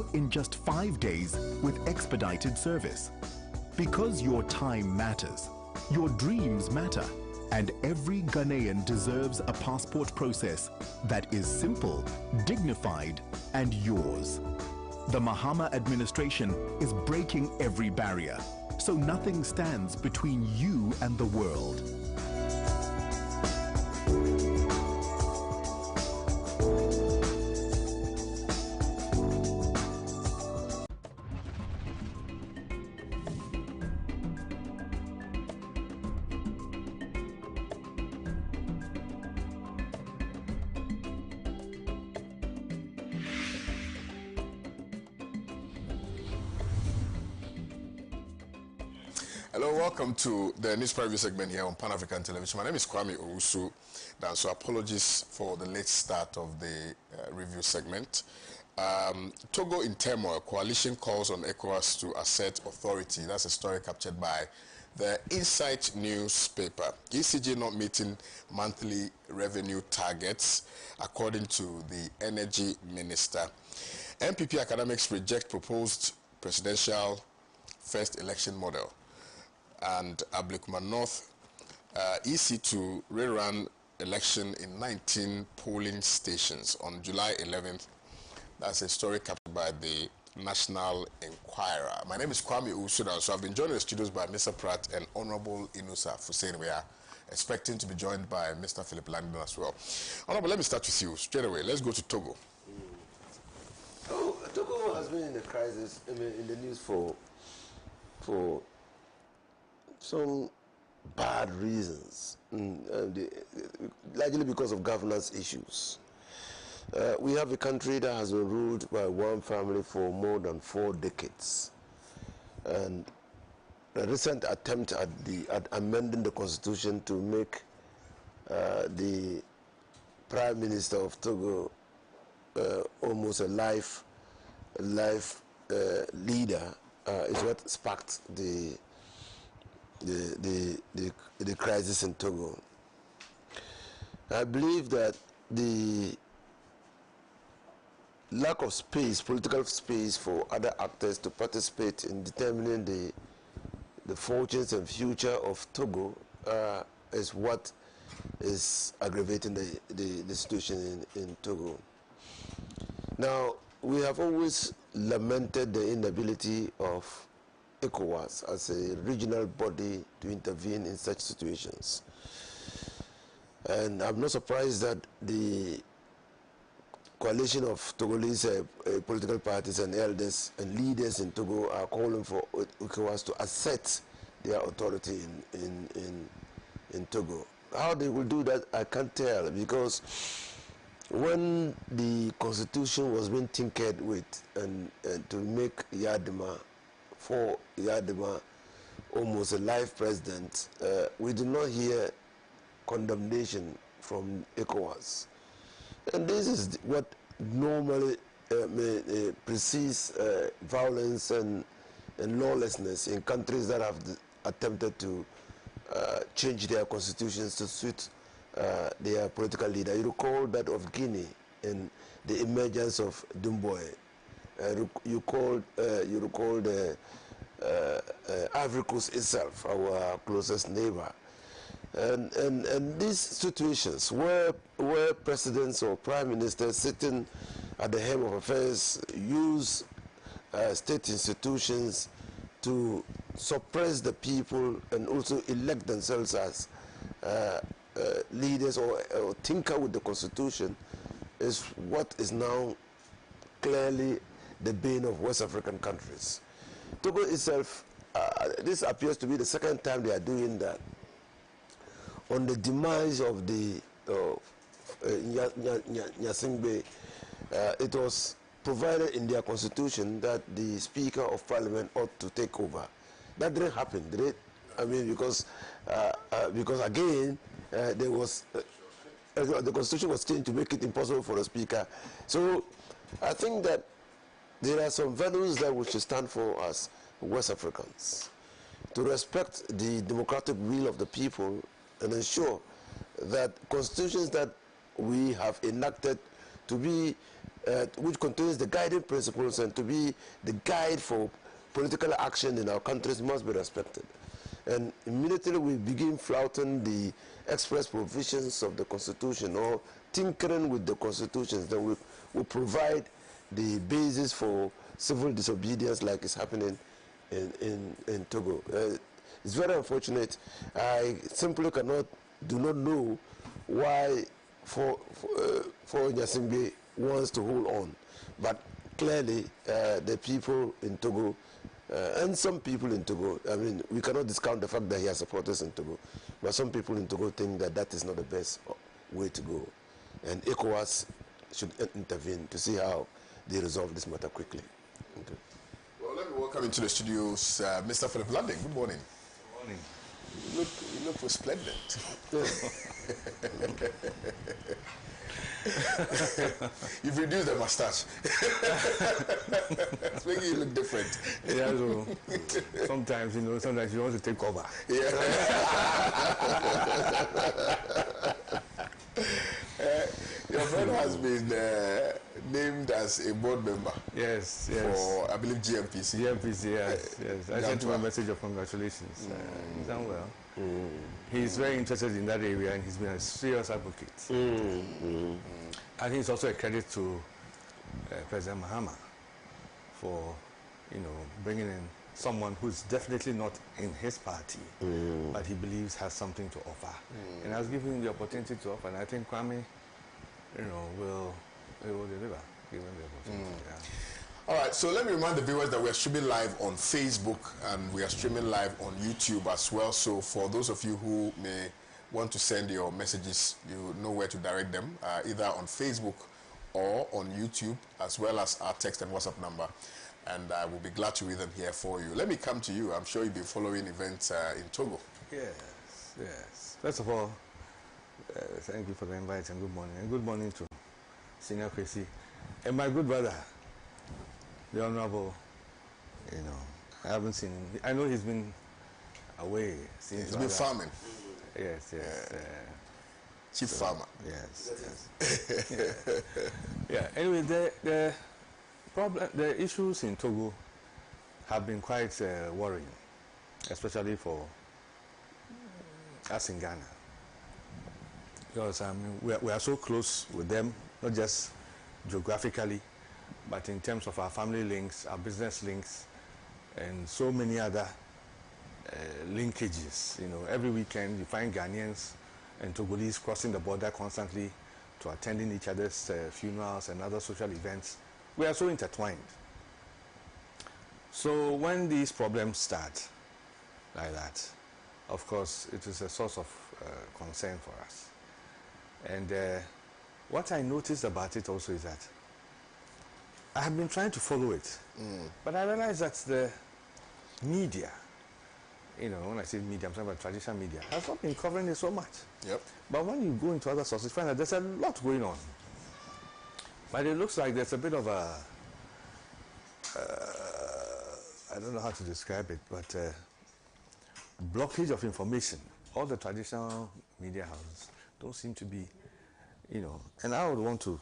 now in just 5 days with expedited service. Because your time matters, your dreams matter, and every Ghanaian deserves a passport process that is simple, dignified, and yours. The Mahama administration is breaking every barrier, so nothing stands between you and the world. Hello, welcome to the news preview segment here on Pan-African Television. My name is Kwame Owusu. So apologies for the late start of the review segment. Togo in turmoil, coalition calls on ECOWAS to assert authority. That's a story captured by the Insight newspaper. ECG not meeting monthly revenue targets, according to the energy minister. MPP academics reject proposed presidential first election model. And Ablekuma North, EC to rerun election in 19 polling stations on July 11th. That's a story captured by the National Enquirer. My name is Kwame Usuda, so I've been joined in the studios by Mr. Pratt and Honorable Inusa Fusein. We are expecting to be joined by Mr. Philip Langdon as well. Honorable, let me start with you straight away. Let's go to Togo. Togo has been in a crisis, in the news for some bad reasons, largely because of governance issues. We have a country that has been ruled by one family for more than 4 decades. And a recent attempt at amending the constitution to make the Prime Minister of Togo almost a life leader is what sparked the crisis in Togo. I believe that the lack of space, political space for other actors to participate in determining the fortunes and future of Togo is what is aggravating the situation in Togo. Now, we have always lamented the inability of ECOWAS as a regional body to intervene in such situations. And I'm not surprised that the coalition of Togolese political parties and elders and leaders in Togo are calling for ECOWAS to assert their authority in Togo. How they will do that, I can't tell, because when the constitution was being tinkered with and to make Yadima almost a life president, we did not hear condemnation from ECOWAS. And this is what normally precedes violence and lawlessness in countries that have attempted to change their constitutions to suit their political leader. You recall that of Guinea and the emergence of Dumboy. You recall the Ivory Coast itself, our closest neighbor. And these situations where presidents or prime ministers sitting at the helm of affairs use state institutions to suppress the people and also elect themselves as leaders or tinker with the constitution is what is now clearly the bane of West African countries. Togo itself, this appears to be the second time they are doing that. On the demise of the Nyasingbe, it was provided in their constitution that the Speaker of Parliament ought to take over. That didn't happen, did it? I mean, because again, there was the constitution was changed to make it impossible for the Speaker. So I think that there are some values that we should stand for as West Africans, to respect the democratic will of the people and ensure that constitutions that we have enacted to be which contains the guiding principles and to be the guide for political action in our countries must be respected. And immediately we begin flouting the express provisions of the Constitution or tinkering with the constitutions, then we provide the basis for civil disobedience like is happening in Togo. It's very unfortunate. I simply do not know why for Nyasimbe wants to hold on, but clearly the people in Togo and some people in Togo, I mean, we cannot discount the fact that he has supporters in Togo, but some people in Togo think that that is not the best way to go, and ECOWAS should intervene to see how they resolve this matter quickly. Okay. Well, let me welcome into the studios Mr. Philip Landing. Good morning. Good morning. You look resplendent. You've reduced the mustache. It's making you look different. Yeah, so sometimes you want to take cover. Yeah. Your friend has been named as a board member. Yes. For, I believe, GMPC. GMPC, yes. I sent him a message of congratulations. He's done well. He's very interested in that area, and he's been a serious advocate. I think it's also a credit to President Mahama for, bringing in someone who's definitely not in his party, but he believes has something to offer, and has given him the opportunity to offer. And I think Kwame, will deliver, given the opportunity. Yeah. All right, so let me remind the viewers that we are streaming live on Facebook and we are streaming live on YouTube as well. So for those of you who may want to send your messages, you know where to direct them, either on Facebook or on YouTube, as well as our text and WhatsApp number. And I will be glad to read them here for you. Let me come to you. I'm sure you've been following events in Togo. Yes. First of all, thank you for the invite and good morning. And good morning to Senior Kwesi. And my good brother, the Honorable, I haven't seen him. I know he's been away. He's been farming. Yes. Chief farmer. Yes. Yeah. Anyway, the issues in Togo have been quite worrying, especially for us in Ghana, because we are so close with them, not just geographically, but in terms of our family links, our business links, and so many other linkages. Every weekend you find Ghanaians and Togolese crossing the border constantly to attending each other's funerals and other social events. We are so intertwined. So when these problems start like that, of course, it is a source of concern for us. And what I noticed about it also is that I have been trying to follow it, but I realized that the media, when I say media, I'm talking about traditional media, has not been covering it so much. Yep. But when you go into other sources, you find that there's a lot going on. But it looks like there's a bit of a, I don't know how to describe it, but blockage of information. All the traditional media houses don't seem to be, and I would want to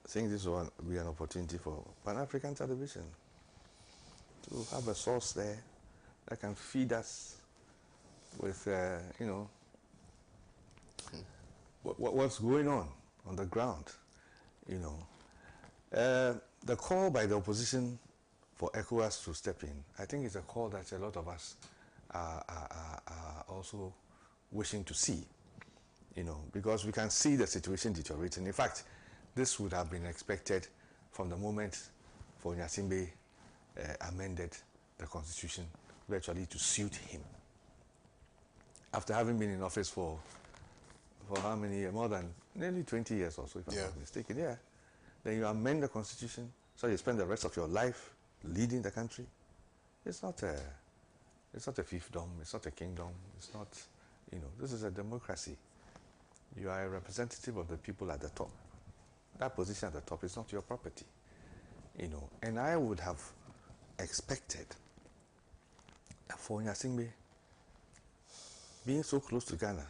think this will be an opportunity for Pan-African television to have a source there that can feed us with, what's going on the ground, The call by the opposition for ECOWAS to step in, I think it's a call that a lot of us are also wishing to see, because we can see the situation deteriorating. In fact, this would have been expected from the moment for Nyasimbe amended the constitution virtually to suit him. After having been in office for how many years? More than nearly 20 years or so, if I'm not mistaken. Yeah. Then you amend the constitution, so you spend the rest of your life leading the country. It's not a fiefdom. It's not a kingdom. It's not, this is a democracy. You are a representative of the people at the top. That position at the top is not your property, And I would have expected that for Nyasimbe, being so close to Ghana,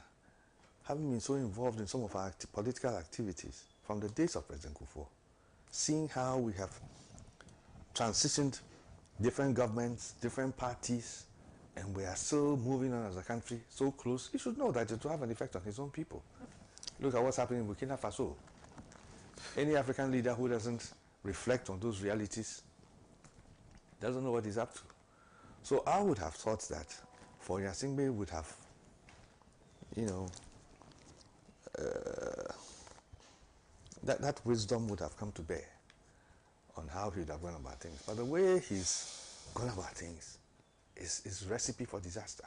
having been so involved in some of our political activities from the days of President Kufuor, seeing how we have transitioned different governments, different parties, and we are still moving on as a country so close, he should know that it will have an effect on his own people. Look at what's happening in Burkina Faso. Any African leader who doesn't reflect on those realities doesn't know what he's up to. So I would have thought that for Yasingbe would have, that wisdom would have come to bear on how he would have gone about things. But the way he's gone about things is recipe for disaster.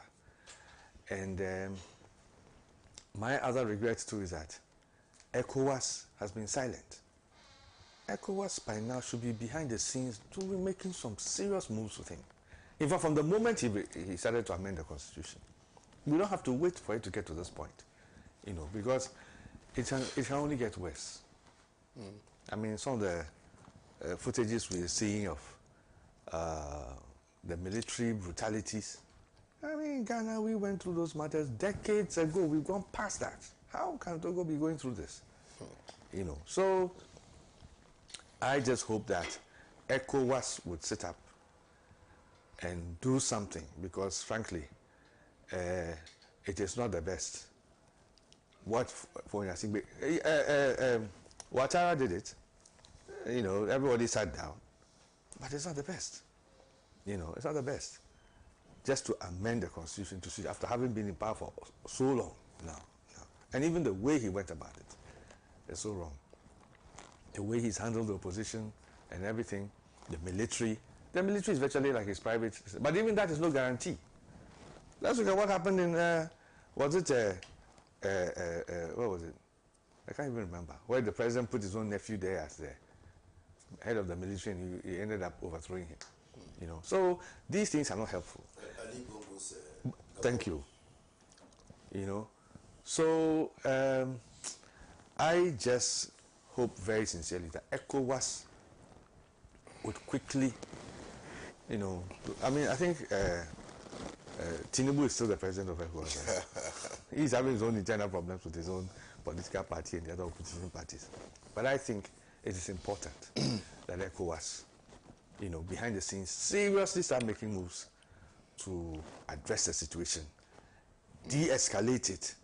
And my other regret too is that ECOWAS has been silent. ECOWAS by now should be behind the scenes doing, making some serious moves with him. In fact, from the moment he started to amend the constitution, we don't have to wait for it to get to this point, because it can only get worse. I mean, some of the footages we're seeing of the military brutalities. I mean, in Ghana, we went through those matters decades ago. We've gone past that. How can Togo be going through this? So I just hope that ECOWAS would sit up and do something, because frankly, it is not the best. What for Yasingbe? Ouattara did it. Everybody sat down, but it's not the best. It's not the best. Just to amend the constitution to suit, after having been in power for so long now. And even the way he went about it is so wrong. The way he's handled the opposition and everything, the military is virtually like his private, but even that is no guarantee. Let's look at what happened in, what was it? I can't even remember. Where the president put his own nephew there as the head of the military, and he ended up overthrowing him. So these things are not helpful. Thank you. So I just hope very sincerely that ECOWAS would quickly, I mean, I think Tinubu is still the president of ECOWAS. Right? He's having his own internal problems with his own political party and the other opposition parties. But I think it is important that ECOWAS, behind the scenes, seriously start making moves to address the situation, de-escalate it,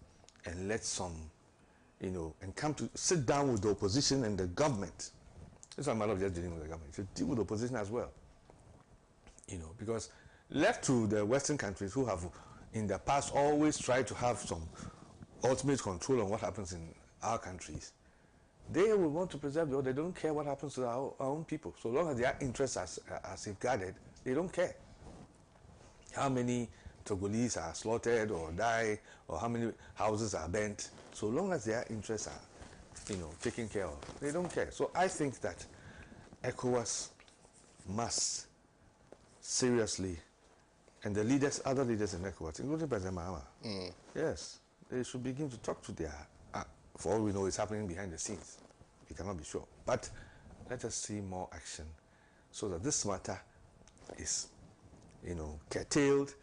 and let some, and come to sit down with the opposition and the government. It's not a matter of just dealing with the government. You should deal with the opposition as well. Because left to the Western countries who have in the past always tried to have some ultimate control on what happens in our countries, they will want to preserve the order. They don't care what happens to our own people. So long as their interests are safeguarded, they don't care how many Togolese are slaughtered or die, or how many houses are burnt. So long as their interests are, taken care of, they don't care. So I think that ECOWAS must seriously, and the leaders, other leaders in ECOWAS, including President Mahama, yes, they should begin to talk to their, for all we know, it's happening behind the scenes. We cannot be sure. But let us see more action so that this matter is, curtailed,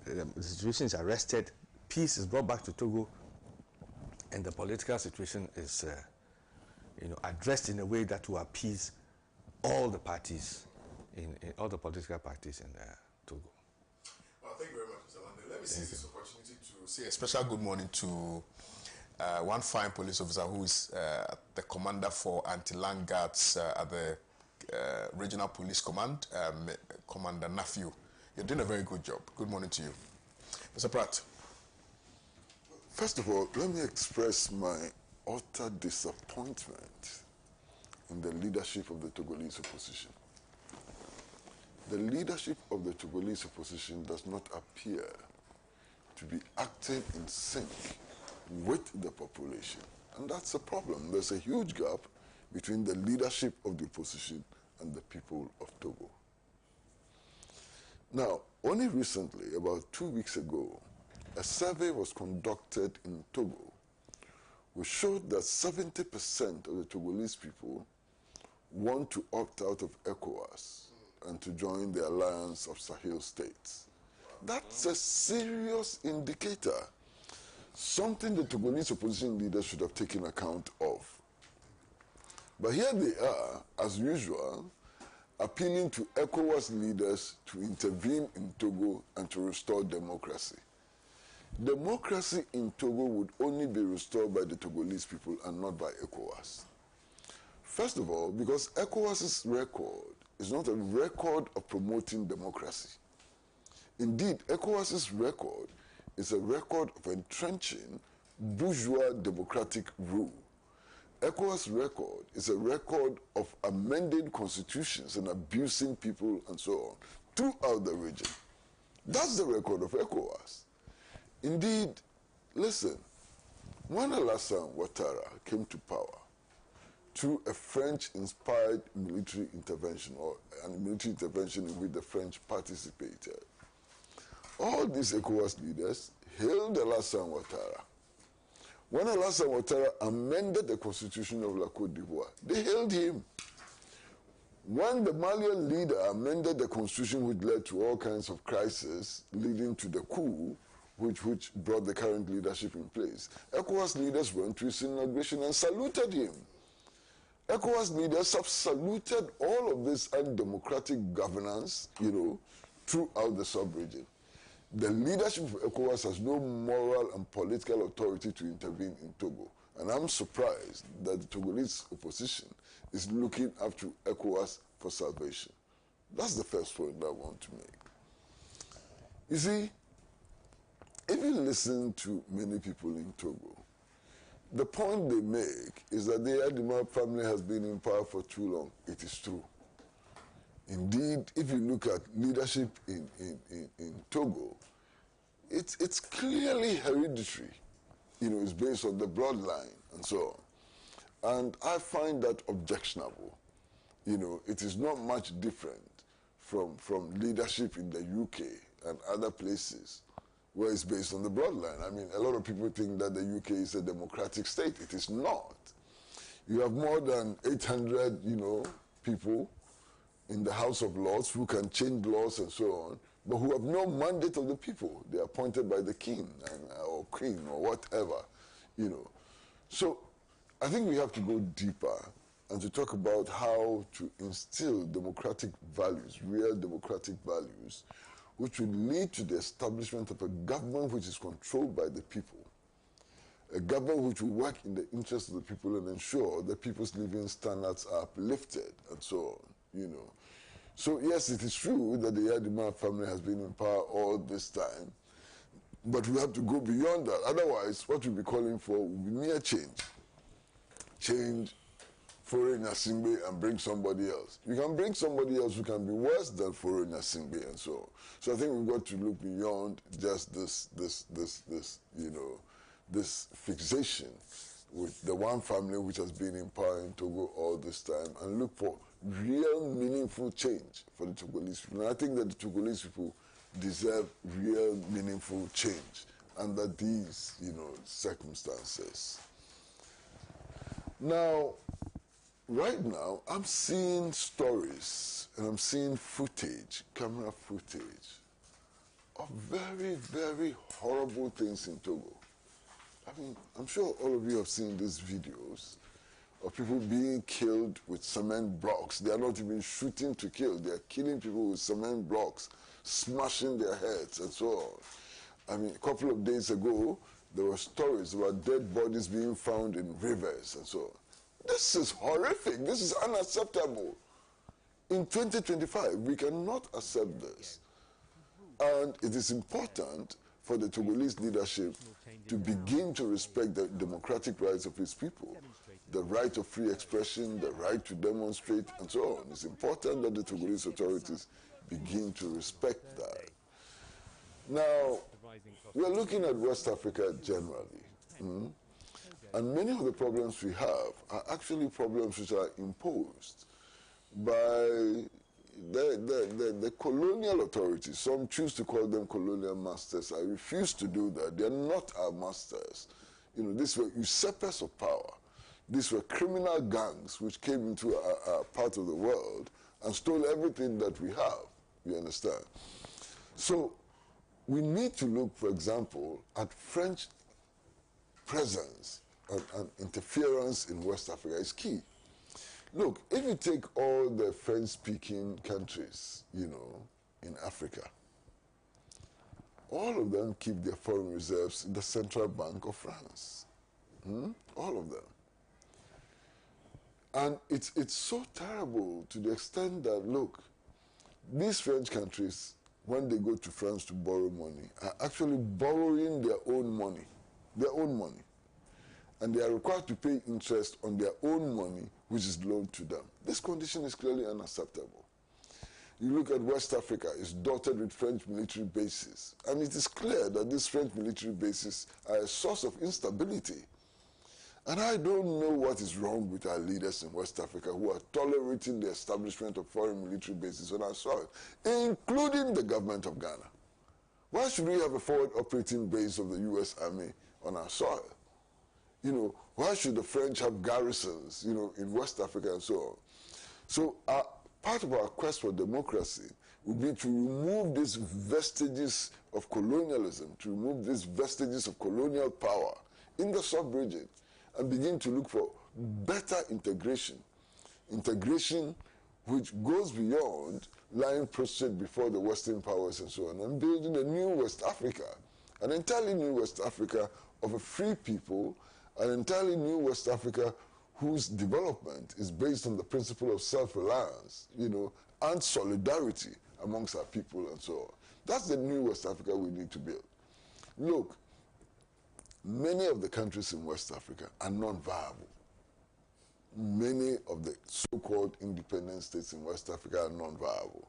the situation is arrested, peace is brought back to Togo, and the political situation is, addressed in a way that will appease all the parties, in all the political parties in Togo. Well, thank you very much, Mr. Lande. Let me seize this opportunity to say a special good morning to one fine police officer who is the commander for anti-land guards at the Regional Police Command, Commander Nafiu. You're doing a very good job. Good morning to you. Mr. Pratt. First of all, let me express my utter disappointment in the leadership of the Togolese opposition. The leadership of the Togolese opposition does not appear to be acting in sync with the population. And that's a problem. There's a huge gap between the leadership of the opposition and the people of Togo. Now, only recently, about 2 weeks ago, a survey was conducted in Togo which showed that 70% of the Togolese people want to opt out of ECOWAS and to join the alliance of Sahel states. That's a serious indicator, something the Togolese opposition leaders should have taken account of. But here they are, as usual, appealing to ECOWAS leaders to intervene in Togo and to restore democracy. Democracy in Togo would only be restored by the Togolese people and not by ECOWAS. First of all, because ECOWAS's record is not a record of promoting democracy. Indeed, ECOWAS's record is a record of entrenching bourgeois democratic rule. ECOWAS' record is a record of amending constitutions and abusing people and so on throughout the region. That's the record of ECOWAS. Indeed, listen, when Alassane Ouattara came to power through a French-inspired military intervention, or a military intervention in which the French participated, all these ECOWAS leaders hailed Alassane Ouattara. When Alassane Ouattara amended the constitution of La Côte d'Ivoire, they hailed him. When the Malian leader amended the constitution, which led to all kinds of crises, leading to the coup, which brought the current leadership in place, ECOWAS leaders went to his inauguration and saluted him. ECOWAS leaders have saluted all of this undemocratic governance, throughout the sub-region. The leadership of ECOWAS has no moral and political authority to intervene in Togo. And I'm surprised that the Togolese opposition is looking up to ECOWAS for salvation. That's the first point I want to make. You see, if you listen to many people in Togo, the point they make is that the Adima family has been in power for too long. It is true. Indeed, if you look at leadership in Togo, it's clearly hereditary. It's based on the bloodline and so on. And I find that objectionable. It is not much different from leadership in the UK and other places where it's based on the bloodline. I mean, a lot of people think that the UK is a democratic state. It is not. You have more than 800, people in the House of Lords who can change laws and so on, but who have no mandate of the people. They are appointed by the king or queen or whatever, So I think we have to go deeper and to talk about how to instill democratic values, real democratic values, which will lead to the establishment of a government which is controlled by the people, a government which will work in the interest of the people and ensure that people's living standards are uplifted and so on, So yes, it is true that the Adima family has been in power all this time, but we have to go beyond that. Otherwise, what we'll be calling for will be mere change. Change Foreign Singbe and bring somebody else. You can bring somebody else who can be worse than Foreign Singbe and so on. So I think we've got to look beyond just this fixation with the one family which has been in power in Togo all this time and look for real meaningful change for the Togolese people. And I think that the Togolese people deserve real meaningful change under these, circumstances. Now, right now, I'm seeing stories and I'm seeing footage, camera footage, of very, very horrible things in Togo. I mean, I'm sure all of you have seen these videos of people being killed with cement blocks. They are not even shooting to kill. They are killing people with cement blocks, smashing their heads and so on. I mean, a couple of days ago, there were stories about dead bodies being found in rivers and so on. This is horrific. This is unacceptable. In 2025, we cannot accept this. And it is important for the Togolese leadership to begin to respect the democratic rights of its people, the right of free expression, the right to demonstrate, and so on. It's important that the Togolese authorities begin to respect that. Now, we're looking at West Africa generally. And many of the problems we have are actually problems which are imposed by the colonial authorities. Some choose to call them colonial masters. I refuse to do that. They're not our masters. These were usurpers of power. These were criminal gangs which came into our part of the world and stole everything that we have. You understand? So we need to look, for example, at French presence and interference in West Africa is key. Look, if you take all the French-speaking countries, you know, in Africa, all of them keep their foreign reserves in the Central Bank of France. All of them. And it's so terrible to the extent that, look, these French countries, when they go to France to borrow money, are actually borrowing their own money. Their own money. And they are required to pay interest on their own money, which is loaned to them. This condition is clearly unacceptable. You look at West Africa, it's dotted with French military bases. And it is clear that these French military bases are a source of instability. And I don't know what is wrong with our leaders in West Africa who are tolerating the establishment of foreign military bases on our soil, including the government of Ghana. Why should we have a forward operating base of the U.S. Army on our soil? You know, why should the French have garrisons, you know, in West Africa and so on? So part of our quest for democracy would be to remove these vestiges of colonialism, to remove these vestiges of colonial power in the sub-region and begin to look for better integration. Integration which goes beyond lying prostrate before the Western powers and so on, and building a new West Africa, an entirely new West Africa of a free people, an entirely new West Africa whose development is based on the principle of self-reliance, you know, and solidarity amongst our people and so on. That's the new West Africa we need to build. Look, many of the countries in West Africa are non-viable. Many of the so-called independent states in West Africa are non-viable.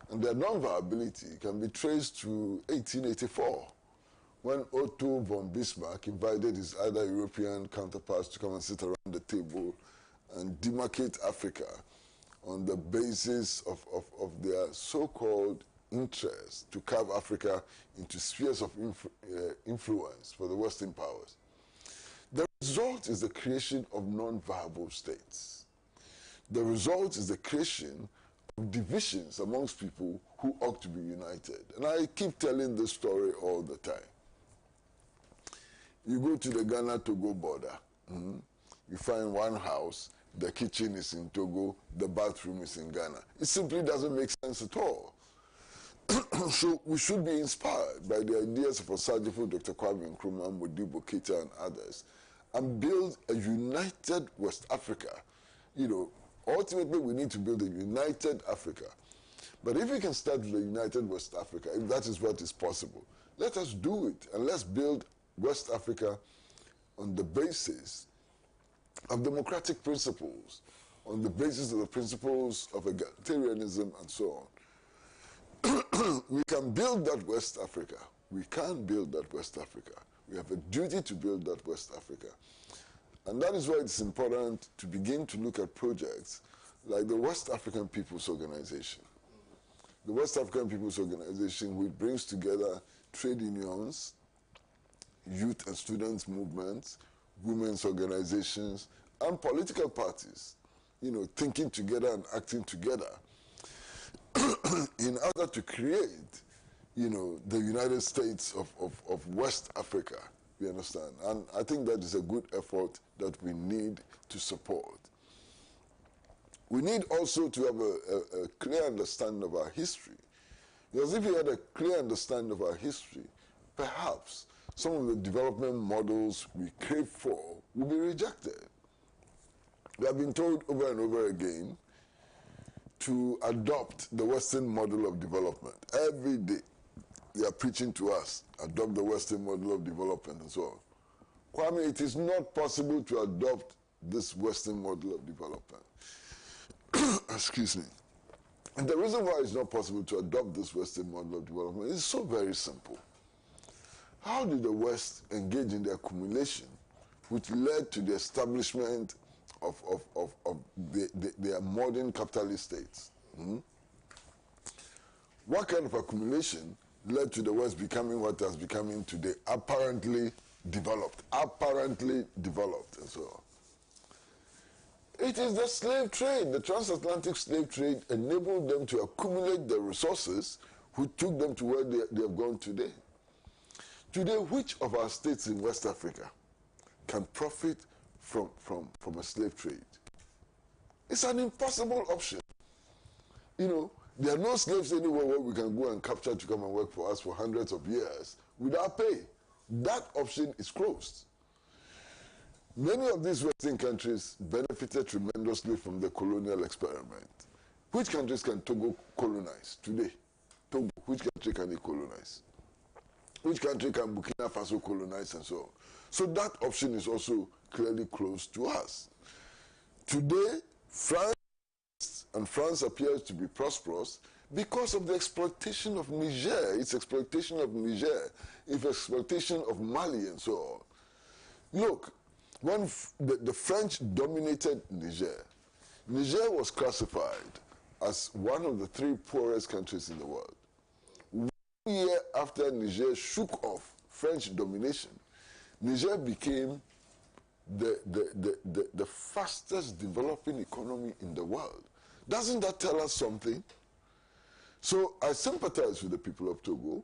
And their non-viability can be traced to 1884, when Otto von Bismarck invited his other European counterparts to come and sit around the table and demarcate Africa on the basis of their so-called interest to carve Africa into spheres of influence for the Western powers. The result is the creation of non-viable states. The result is the creation of divisions amongst people who ought to be united. And I keep telling this story all the time. You go to the Ghana-Togo border, you find one house, the kitchen is in Togo, the bathroom is in Ghana. It simply doesn't make sense at all. So we should be inspired by the ideas of Osajifo, Dr. Kwame Nkrumah, Modibo Keita, and others, and build a united West Africa. You know, ultimately we need to build a united Africa. But if we can start with a united West Africa, if that is what is possible, let us do it, and let's build West Africa on the basis of democratic principles, on the basis of the principles of egalitarianism and so on. We can build that West Africa. We can build that West Africa. We have a duty to build that West Africa. And that is why it's important to begin to look at projects like the West African People's Organization. The West African People's Organization, which brings together trade unions, youth and students movements, women's organizations, and political parties, you know, thinking together and acting together in order to create, you know, the United States of West Africa, you understand? And I think that is a good effort that we need to support. We need also to have a clear understanding of our history. Because if we had a clear understanding of our history, perhaps some of the development models we crave for will be rejected. We have been told over and over again to adopt the Western model of development. Every day they are preaching to us, adopt the Western model of development and so on. Kwame, it is not possible to adopt this Western model of development. Excuse me. And the reason why it's not possible to adopt this Western model of development is so very simple. How did the West engage in the accumulation which led to the establishment of their modern capitalist states? What kind of accumulation led to the West becoming what it has become today, apparently developed and so on? It is the slave trade. The transatlantic slave trade enabled them to accumulate the resources which took them to where they have gone today. Today, which of our states in West Africa can profit from a slave trade? It's an impossible option. You know, there are no slaves anywhere where we can go and capture to come and work for us for hundreds of years without pay. That option is closed. Many of these Western countries benefited tremendously from the colonial experiment. Which countries can Togo colonize today? Togo, which country can it colonize? Which country can Burkina Faso colonize and so on? So that option is also clearly closed to us. Today, France appears to be prosperous because of the exploitation of Niger, its exploitation of Niger, its exploitation of Mali and so on. Look, when the French dominated Niger, Niger was classified as one of the 3 poorest countries in the world. 1 year after Niger shook off French domination, Niger became the fastest developing economy in the world. Doesn't that tell us something? So I sympathize with the people of Togo.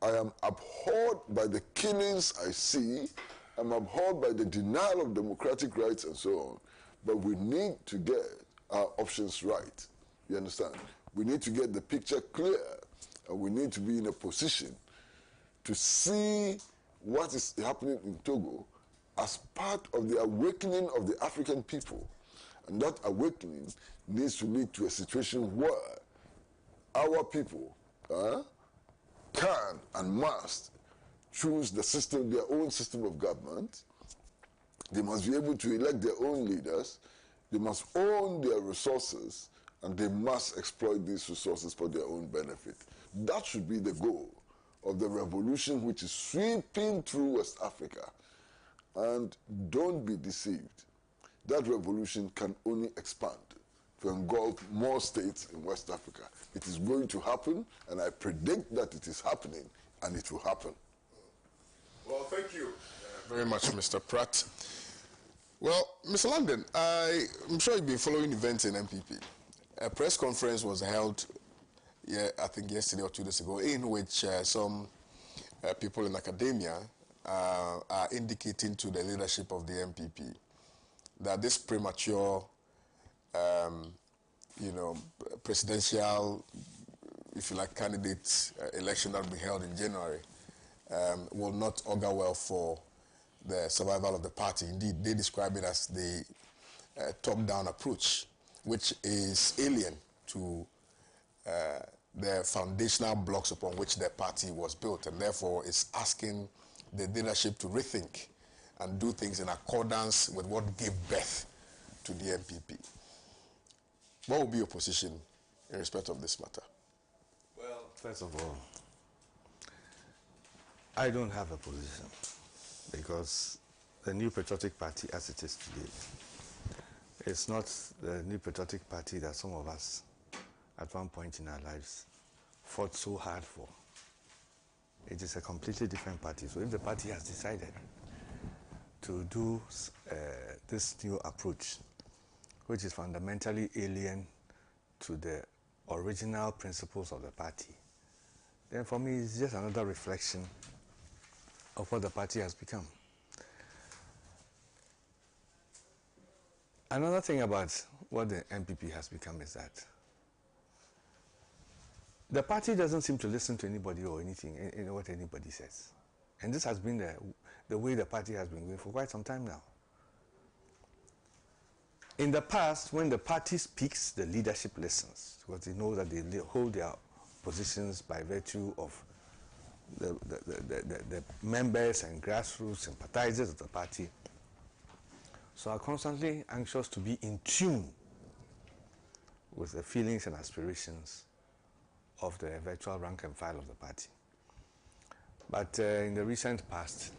I am abhorred by the killings I see. I'm abhorred by the denial of democratic rights and so on. But we need to get our options right. You understand? We need to get the picture clear. And we need to be in a position to see what is happening in Togo as part of the awakening of the African people. And that awakening needs to lead to a situation where our people can and must choose the system, their own system of government. They must be able to elect their own leaders. They must own their resources, and they must exploit these resources for their own benefit. That should be the goal of the revolution which is sweeping through West Africa. And don't be deceived. That revolution can only expand to engulf more states in West Africa. It is going to happen, and I predict that it is happening, and it will happen. Well, thank you very much, Mr. Pratt. Well, Mr. London, I'm sure you've been following events in MPP. A press conference was held, I think yesterday or 2 days ago, in which some people in academia are indicating to the leadership of the MPP that this premature, presidential, if you like, candidate election that will be held in January will not augur well for the survival of the party. Indeed, they describe it as the top-down approach, which is alien to the foundational blocks upon which the party was built, and therefore is asking the leadership to rethink and do things in accordance with what gave birth to the MPP. What will be your position in respect of this matter? Well, first of all, I don't have a position because the New Patriotic Party as it is today, it's not the New Patriotic Party that some of us at one point in our lives fought so hard for. It is a completely different party. So if the party has decided to do this new approach, which is fundamentally alien to the original principles of the party, then for me it's just another reflection of what the party has become. Another thing about what the MPP has become is that the party doesn't seem to listen to anybody or anything, what anybody says. And this has been the way the party has been going for quite some time now. In the past, when the party speaks, the leadership listens, because they know that they hold their positions by virtue of the members and grassroots sympathizers of the party. So are constantly anxious to be in tune with the feelings and aspirations of the virtual rank and file of the party. But in the recent past,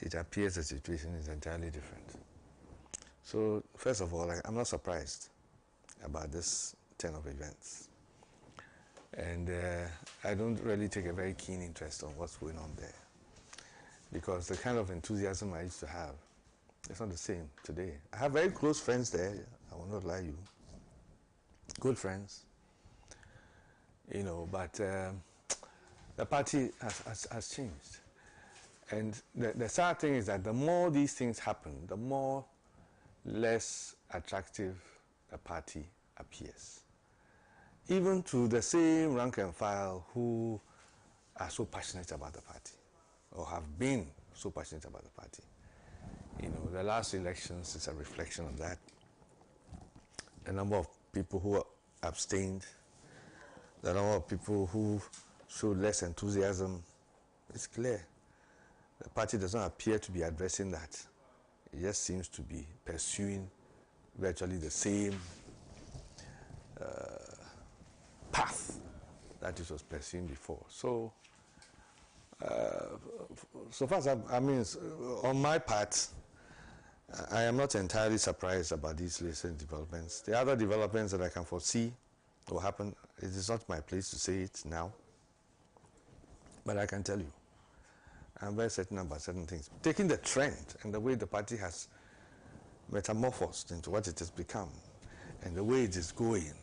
it appears the situation is entirely different. So, first of all, I'm not surprised about this turn of events. And I don't really take a very keen interest on what's going on there, because the kind of enthusiasm I used to have, it's not the same today. I have very close friends there, I will not lie to you. Good friends. But the party has changed. And the sad thing is that the more these things happen, the more less attractive a party appears. Even to the same rank and file who are so passionate about the party, or have been so passionate about the party. The last elections is a reflection of that. The number of people who abstained, the number of people who showed less enthusiasm is clear. The party does not appear to be addressing that. It just seems to be pursuing virtually the same path that it was pursuing before. So, so far as on my part, I am not entirely surprised about these recent developments. The other developments that I can foresee will happen, it is not my place to say it now, but I can tell you, I'm very certain about certain things. Taking the trend and the way the party has metamorphosed into what it has become, and the way it is going,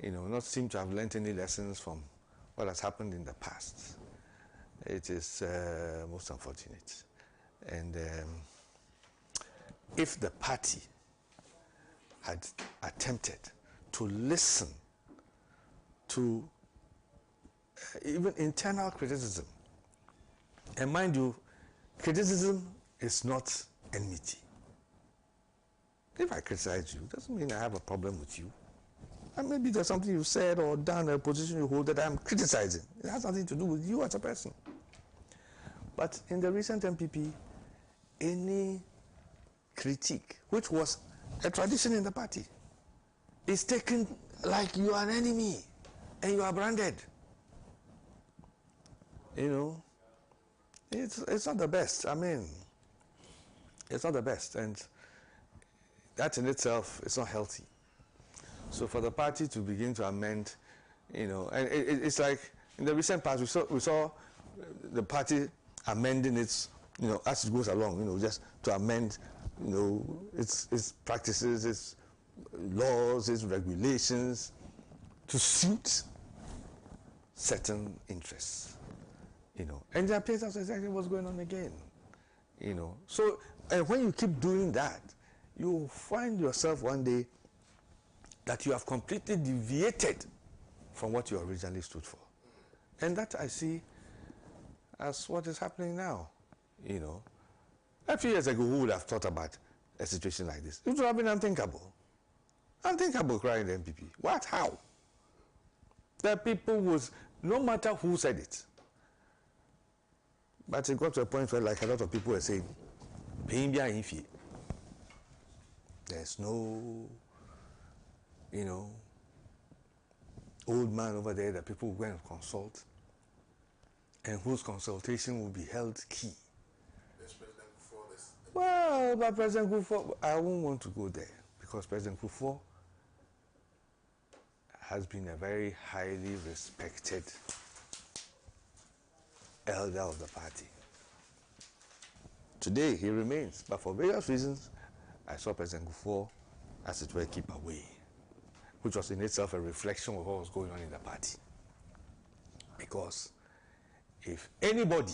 not seem to have learnt any lessons from what has happened in the past. It is most unfortunate. And if the party had attempted to listen to even internal criticism, and mind you, criticism is not enmity. If I criticize you, doesn't mean I have a problem with you. And maybe there's something you've said or done, a position you hold that I'm criticizing. It has nothing to do with you as a person. But in the recent MPP, any critique, which was a tradition in the party, is taken like you are an enemy and you are branded. It's not the best. It's not the best, and that in itself is not healthy. So for the party to begin to amend, and it's like in the recent past we saw the party amending its, as it goes along, just to amend, its practices, its laws, its regulations to suit certain interests, and it appears that's exactly what's going on again, So, and when you keep doing that, you find yourself one day that you have completely deviated from what you originally stood for. And that I see as what is happening now, A few years ago, who would have thought about a situation like this? It would have been unthinkable. Unthinkable crying the MPP. What? How? The people was, no matter who said it. But it got to a point where, like a lot of people were saying, there's no, old man over there that people will go and consult, and whose consultation will be held key. Well, but President Kufuor, I won't want to go there, because President Kufuor has been a very highly respected elder of the party. Today, he remains, but for various reasons, I saw President Kufuor, as it were, keep away, which was in itself a reflection of what was going on in the party. Because if anybody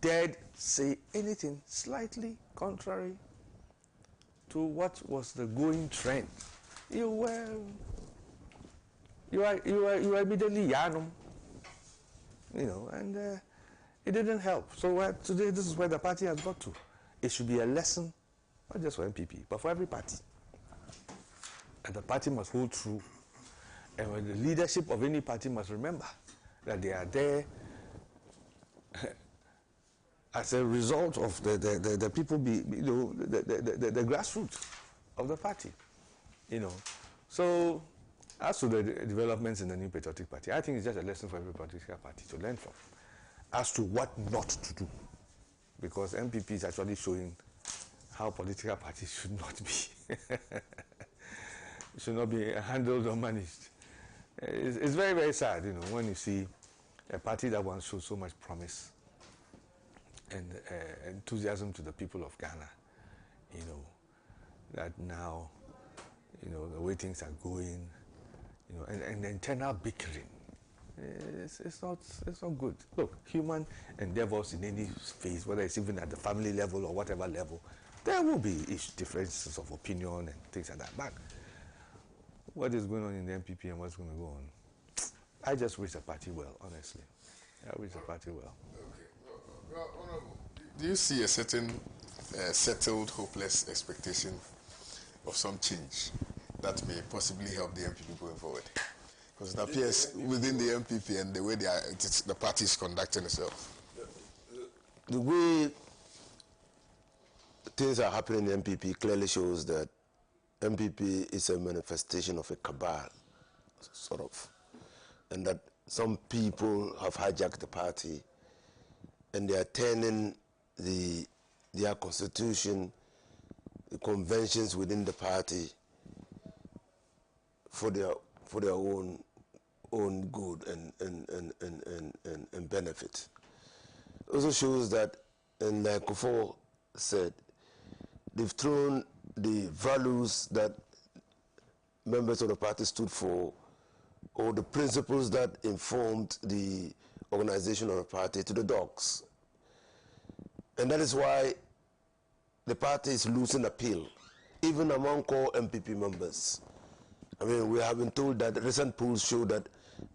dared say anything slightly contrary to what was the going trend, you were immediately yanum, and it didn't help. So today, this is where the party has got to. It should be a lesson, not just for MPP, but for every party. And the party must hold true. And the leadership of any party must remember that they are there as a result of the people, the grassroots of the party. So as to the developments in the New Patriotic Party, I think it's just a lesson for every political party to learn from, as to what not to do. Because MPP is actually showing how political parties should not be. Should not be handled or managed. It's very, very sad, when you see a party that once showed so much promise and enthusiasm to the people of Ghana, that now, the way things are going, and the internal bickering, it's not good. Look, human endeavors in any phase, whether it's even at the family level or whatever level, There will be differences of opinion and things like that. But what is going on in the MPP and what's going to go on? I just wish the party well, honestly. I wish the party well. Okay. Well, Honorable, do you see a certain settled, hopeless expectation of some change that may possibly help the MPP going forward? Because it appears within the MPP and the way the party is conducting itself. The way things are happening in the MPP clearly shows that MPP is a manifestation of a cabal, sort of, and that some people have hijacked the party and they are turning their constitution, the conventions within the party for their own good and benefit. It also shows that, and like Kufo said, they've thrown the values that members of the party stood for, or the principles that informed the organization of the party, to the dogs. And that is why the party is losing appeal, even among core MPP members. I mean, we have been told that recent polls show that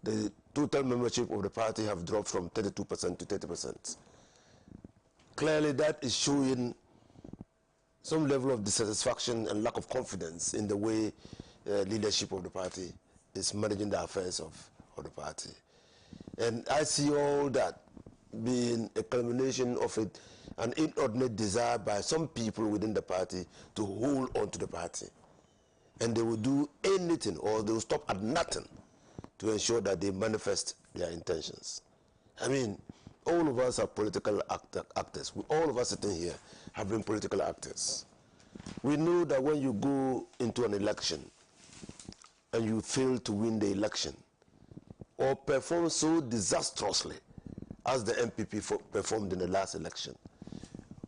the total membership of the party have dropped from 32% to 30%. Clearly, that is showing some level of dissatisfaction and lack of confidence in the way leadership of the party is managing the affairs of the party. And I see all that being a culmination of an inordinate desire by some people within the party to hold on to the party. And they will do anything, or they will stop at nothing to ensure that they manifest their intentions. I mean, all of us are political actors. All of us sitting here have been political actors. We know that when you go into an election and you fail to win the election, or perform so disastrously as the MPP performed in the last election,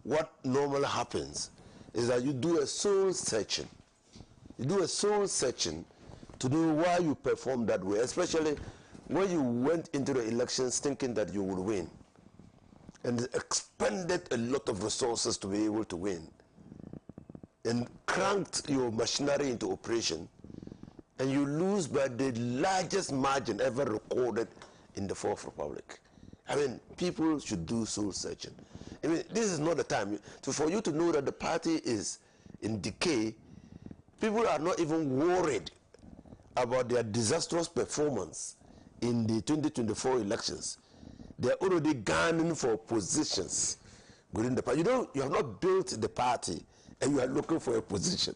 what normally happens is that you do a soul searching. You do a soul searching to know why you performed that way, especially when you went into the elections thinking that you would win and expended a lot of resources to be able to win and cranked your machinery into operation, and you lose by the largest margin ever recorded in the Fourth Republic. I mean, people should do soul searching. I mean, this is not the time. So for you to know that the party is in decay, people are not even worried about their disastrous performance in the 2024 elections. They are already gunning for positions within the party. You have not built the party and you are looking for a position.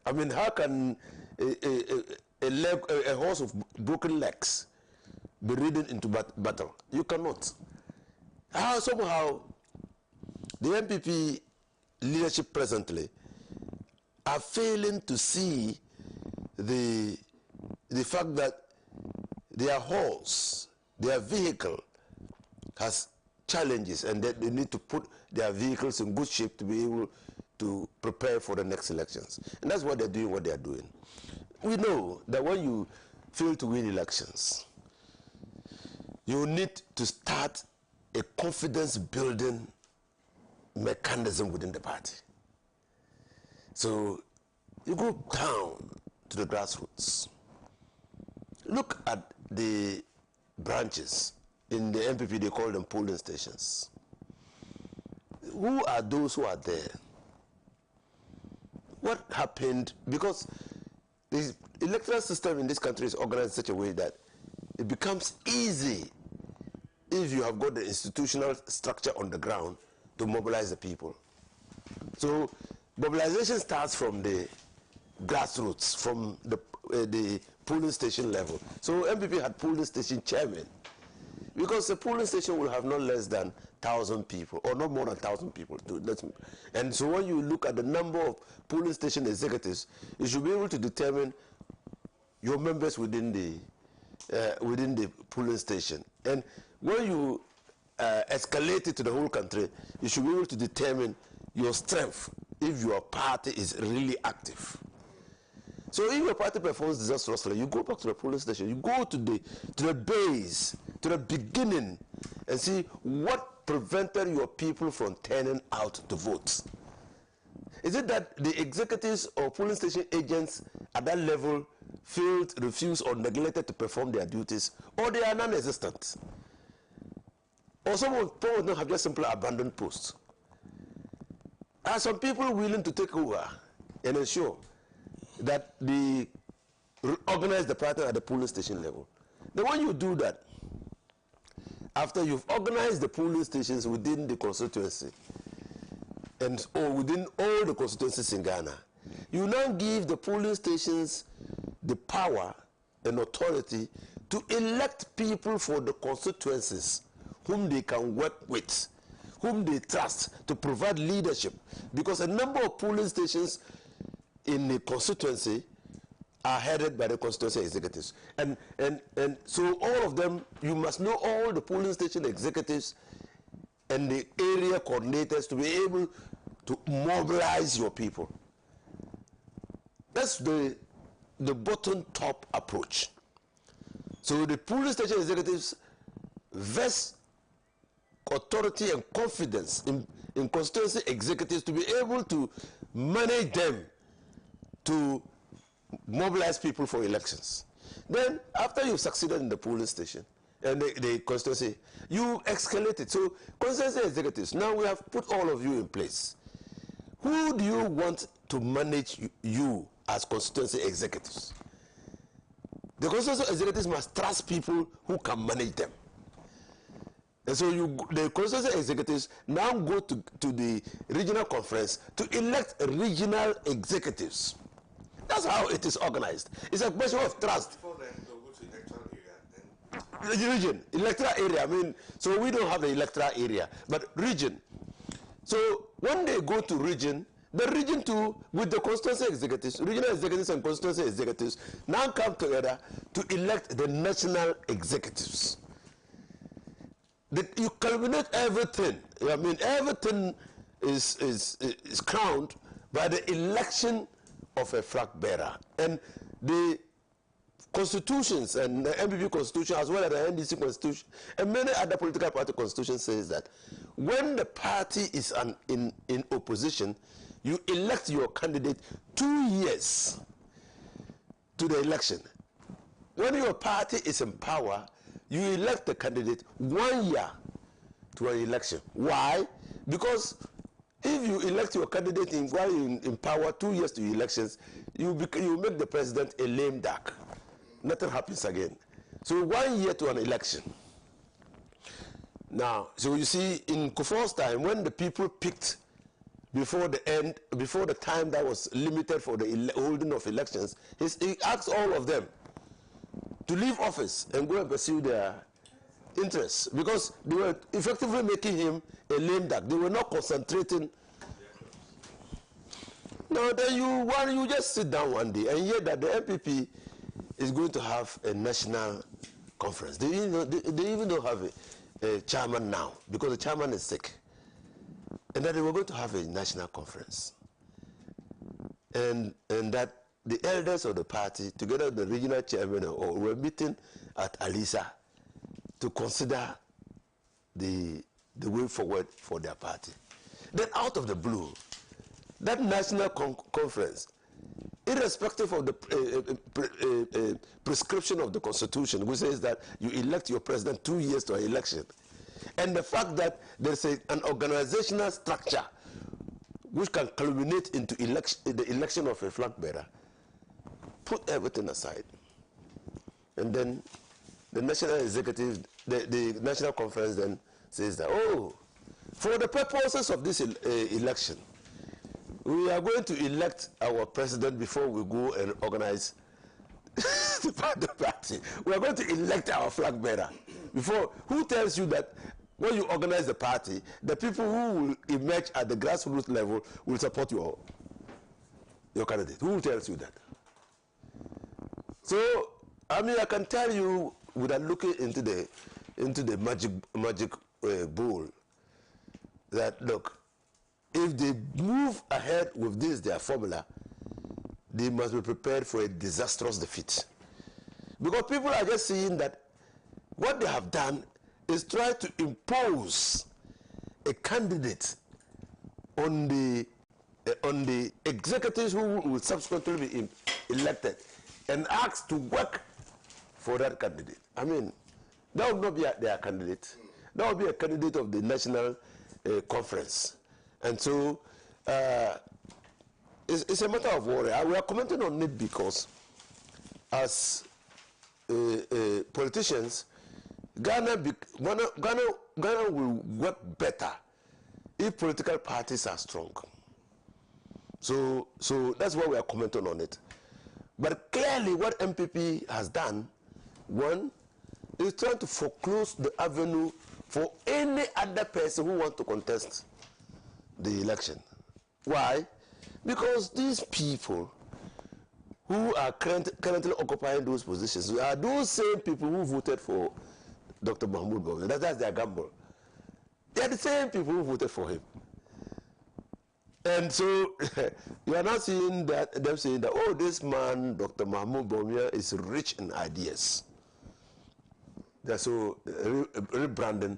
I mean, how can a horse of broken legs be ridden into battle? You cannot. How somehow the MPP leadership presently are failing to see the fact that their horse, their vehicle has challenges, and that they need to put their vehicles in good shape to be able to prepare for the next elections. And that's what they're doing, what they're doing. We know that when you fail to win elections, you need to start a confidence building mechanism within the party. So you go down to the grassroots. Look at the branches. In the MPP, they call them polling stations. Who are those who are there? What happened? Because the electoral system in this country is organized in such a way that it becomes easy if you have got the institutional structure on the ground to mobilize the people. So mobilization starts from the grassroots, from the polling station level. So MPP had polling station chairman, because the polling station will have not less than 1,000 people, or not more than 1,000 people. And so when you look at the number of polling station executives, you should be able to determine your members within the polling station. And when you escalate it to the whole country, you should be able to determine your strength if your party is really active. So if your party performs disastrously, you go back to the polling station, you go to the base, to the beginning, and see what prevented your people from turning out to vote. Is it that the executives or polling station agents at that level failed, refused, or neglected to perform their duties, or they are non-existent? Or some of them have just simply abandoned posts? Are some people willing to take over and ensure that they organize the party at the polling station level? Then when you do that, after you've organized the polling stations within the constituency, and or within all the constituencies in Ghana, you now give the polling stations the power and authority to elect people for the constituencies whom they can work with, whom they trust to provide leadership. Because a number of polling stations in the constituency are headed by the constituency executives. And so all of them, you must know all the polling station executives and the area coordinators to be able to mobilize your people. That's the bottom top approach. So the polling station executives vest authority and confidence in constituency executives to be able to manage them to mobilize people for elections. Then, after you've succeeded in the polling station and the constituency, you escalate it. So, constituency executives, now we have put all of you in place. Who do you want to manage you as constituency executives? The constituency executives must trust people who can manage them. And so the constituency executives now go to the regional conference to elect regional executives. That's how it is organized. It's a question of trust. Before then, they'll go to electoral area. The region, electoral area. I mean, so we don't have the electoral area, but region. So when they go to region, the region too, with the constituency executives, regional executives and constituency executives, now come together to elect the national executives. You culminate everything. I mean, everything is crowned by the election of a flag bearer. And the constitutions and the MPP constitution, as well as the NDC constitution, and many other political party constitutions says that when the party is in opposition, you elect your candidate 2 years to the election. When your party is in power, you elect the candidate 1 year to an election. Why? Because if you elect your candidate while in power 2 years to elections, you make the president a lame duck. Nothing happens again. So 1 year to an election. Now, so you see, in Kufuor's time, when the people picked before the time that was limited for the holding of elections, he asked all of them to leave office and go and pursue their interests, because they were effectively making him a lame duck. They were not concentrating. Now then you just sit down one day and hear that the MPP is going to have a national conference. They even don't have a chairman now, because the chairman is sick. And that they were going to have a national conference. And that the elders of the party, together with the regional chairman, were meeting at Alisa to consider the way forward for their party. Then out of the blue, that national conference, irrespective of the prescription of the Constitution, which says that you elect your president 2 years to an election, and the fact that there's an organizational structure which can culminate into the election of a flag bearer, put everything aside. And then the national executive, the national conference then says that, oh, for the purposes of this election, we are going to elect our president before we go and organize the party. We are going to elect our flag bearer. Before, who tells you that when you organize the party, the people who will emerge at the grassroots level will support your candidate? Who tells you that? So, I mean, I can tell you without looking into the magic bowl that, look, if they move ahead with this, their formula, they must be prepared for a disastrous defeat. Because people are just seeing that what they have done is try to impose a candidate on the on the executives who will subsequently be elected and asked to work for that candidate. I mean, that would not be their candidate. That would be a candidate of the national conference. And so it's a matter of worry. We are commenting on it because as politicians, Ghana will work better if political parties are strong. So that's why we are commenting on it. But clearly what MPP has done, one, is trying to foreclose the avenue for any other person who wants to contest the election. Why? Because these people who are currently occupying those positions are those same people who voted for Dr. Mahmoud Bawumia. That's their gamble. They are the same people who voted for him. And so you are not seeing that them saying that, oh, this man, Dr. Mahmoud Bawumia, is rich in ideas. They're so rebranding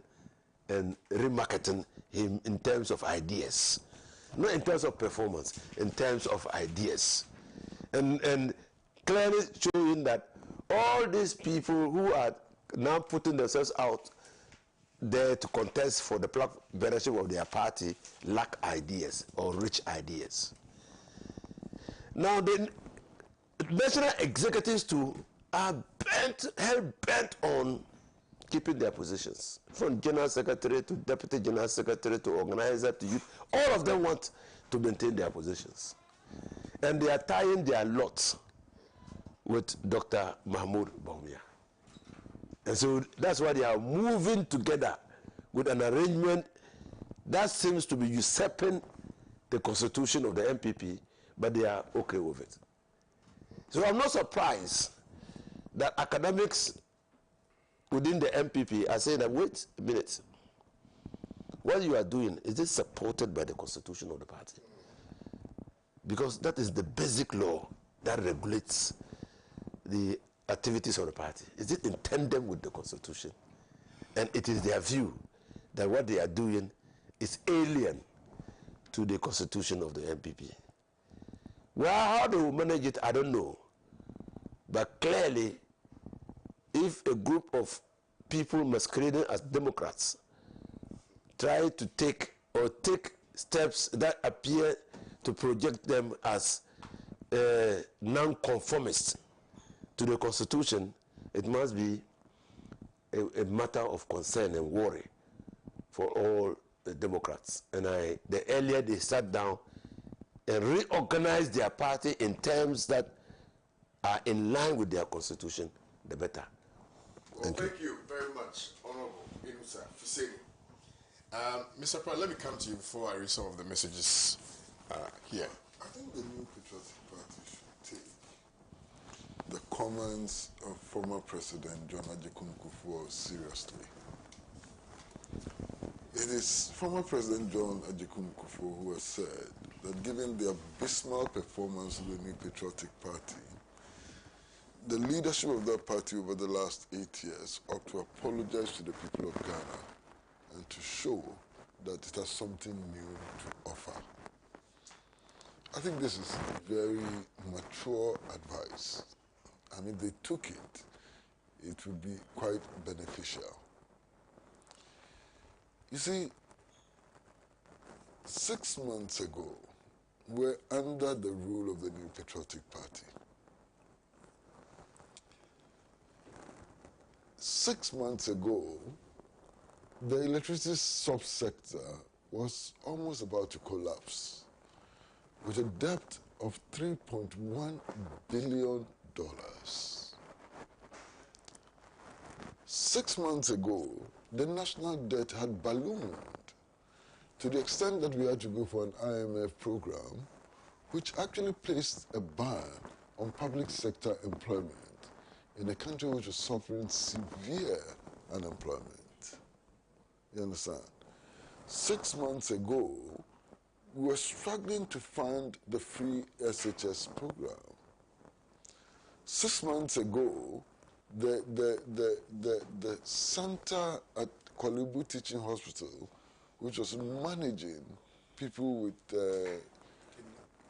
and remarketing him in terms of ideas. Not in terms of performance, in terms of ideas. And clearly showing that all these people who are now putting themselves out there to contest for the leadership of their party lack ideas or rich ideas. Now the national executives too are hell-bent on keeping their positions. From general secretary to deputy general secretary to organizer to youth, all of them want to maintain their positions. And they are tying their lots with Dr. Mahmoud Bawumia. And so that's why they are moving together with an arrangement that seems to be usurping the constitution of the MPP, but they are okay with it. So I'm not surprised that academics within the MPP are saying that, wait a minute, what you are doing, is it supported by the constitution of the party? Because that is the basic law that regulates the activities of the party. Is it in tandem with the constitution? And it is their view that what they are doing is alien to the constitution of the MPP. Well, how they will manage it, I don't know. But clearly, if a group of people masquerading as Democrats try to take steps that appear to project them as non-conformist to the Constitution, it must be a matter of concern and worry for all the Democrats. And the earlier they sat down and reorganized their party in terms that are in line with their Constitution, the better. Well, thank you very much, Honorable Inusa Fiseni. Mr. Pratt, let me come to you before I read some of the messages here. I think the New Patriotic Party should take the comments of former President John Ajikun Kufuor seriously. It is former President John Ajikun Kufuor who has said that given the abysmal performance of the New Patriotic Party, the leadership of that party over the last 8 years ought to apologize to the people of Ghana and to show that it has something new to offer. I think this is very mature advice, and if they took it, it would be quite beneficial. You see, 6 months ago, we're under the rule of the New Patriotic Party. 6 months ago, the electricity subsector was almost about to collapse with a debt of $3.1 billion. 6 months ago, the national debt had ballooned to the extent that we had to go for an IMF program, which actually placed a ban on public sector employment in a country which was suffering severe unemployment. You understand? 6 months ago, we were struggling to fund the free SHS program. 6 months ago, the center at Kolibu Teaching Hospital, which was managing people with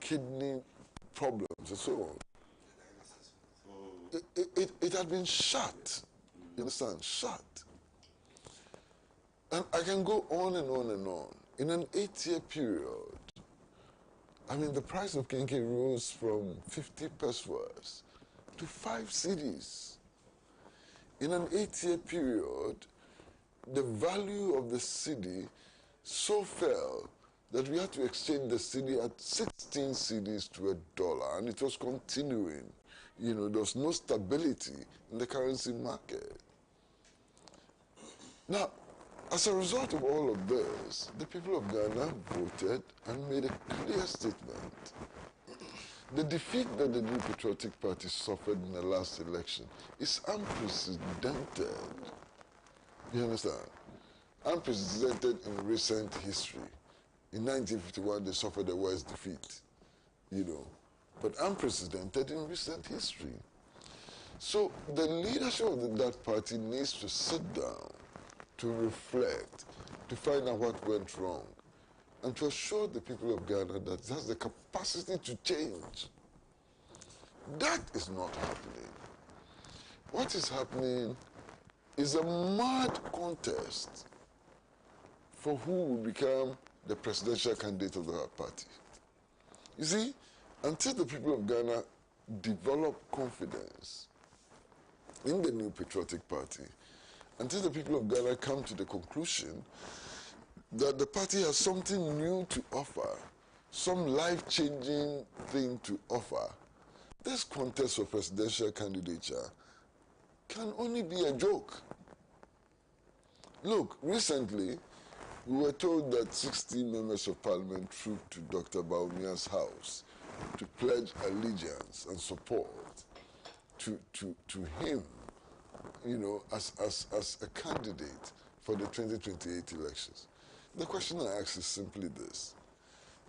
kidney problems and so on. It had been shut. You understand? Shut. And I can go on and on and on. In an 8-year period, I mean, the price of Kenke rose from 50 pesos to 5 cedis. In an 8-year period, the value of the cedi so fell that we had to exchange the cedi at 16 cedis to $1, and it was continuing. You know, there was no stability in the currency market. Now, as a result of all of this, the people of Ghana voted and made a clear statement. The defeat that the New Patriotic Party suffered in the last election is unprecedented. You understand? Unprecedented in recent history. In 1951, they suffered the worst defeat, you know, but unprecedented in recent history. So the leadership of that party needs to sit down, to reflect, to find out what went wrong, and to assure the people of Ghana that it has the capacity to change. That is not happening. What is happening is a mad contest for who will become the presidential candidate of the party. You see, until the people of Ghana develop confidence in the New Patriotic Party, until the people of Ghana come to the conclusion that the party has something new to offer, some life-changing thing to offer, this contest for presidential candidature can only be a joke. Look, recently, we were told that 60 members of parliament trooped to Dr. Baumia's house to pledge allegiance and support to him, you know, as a candidate for the 2028 elections. The question I ask is simply this.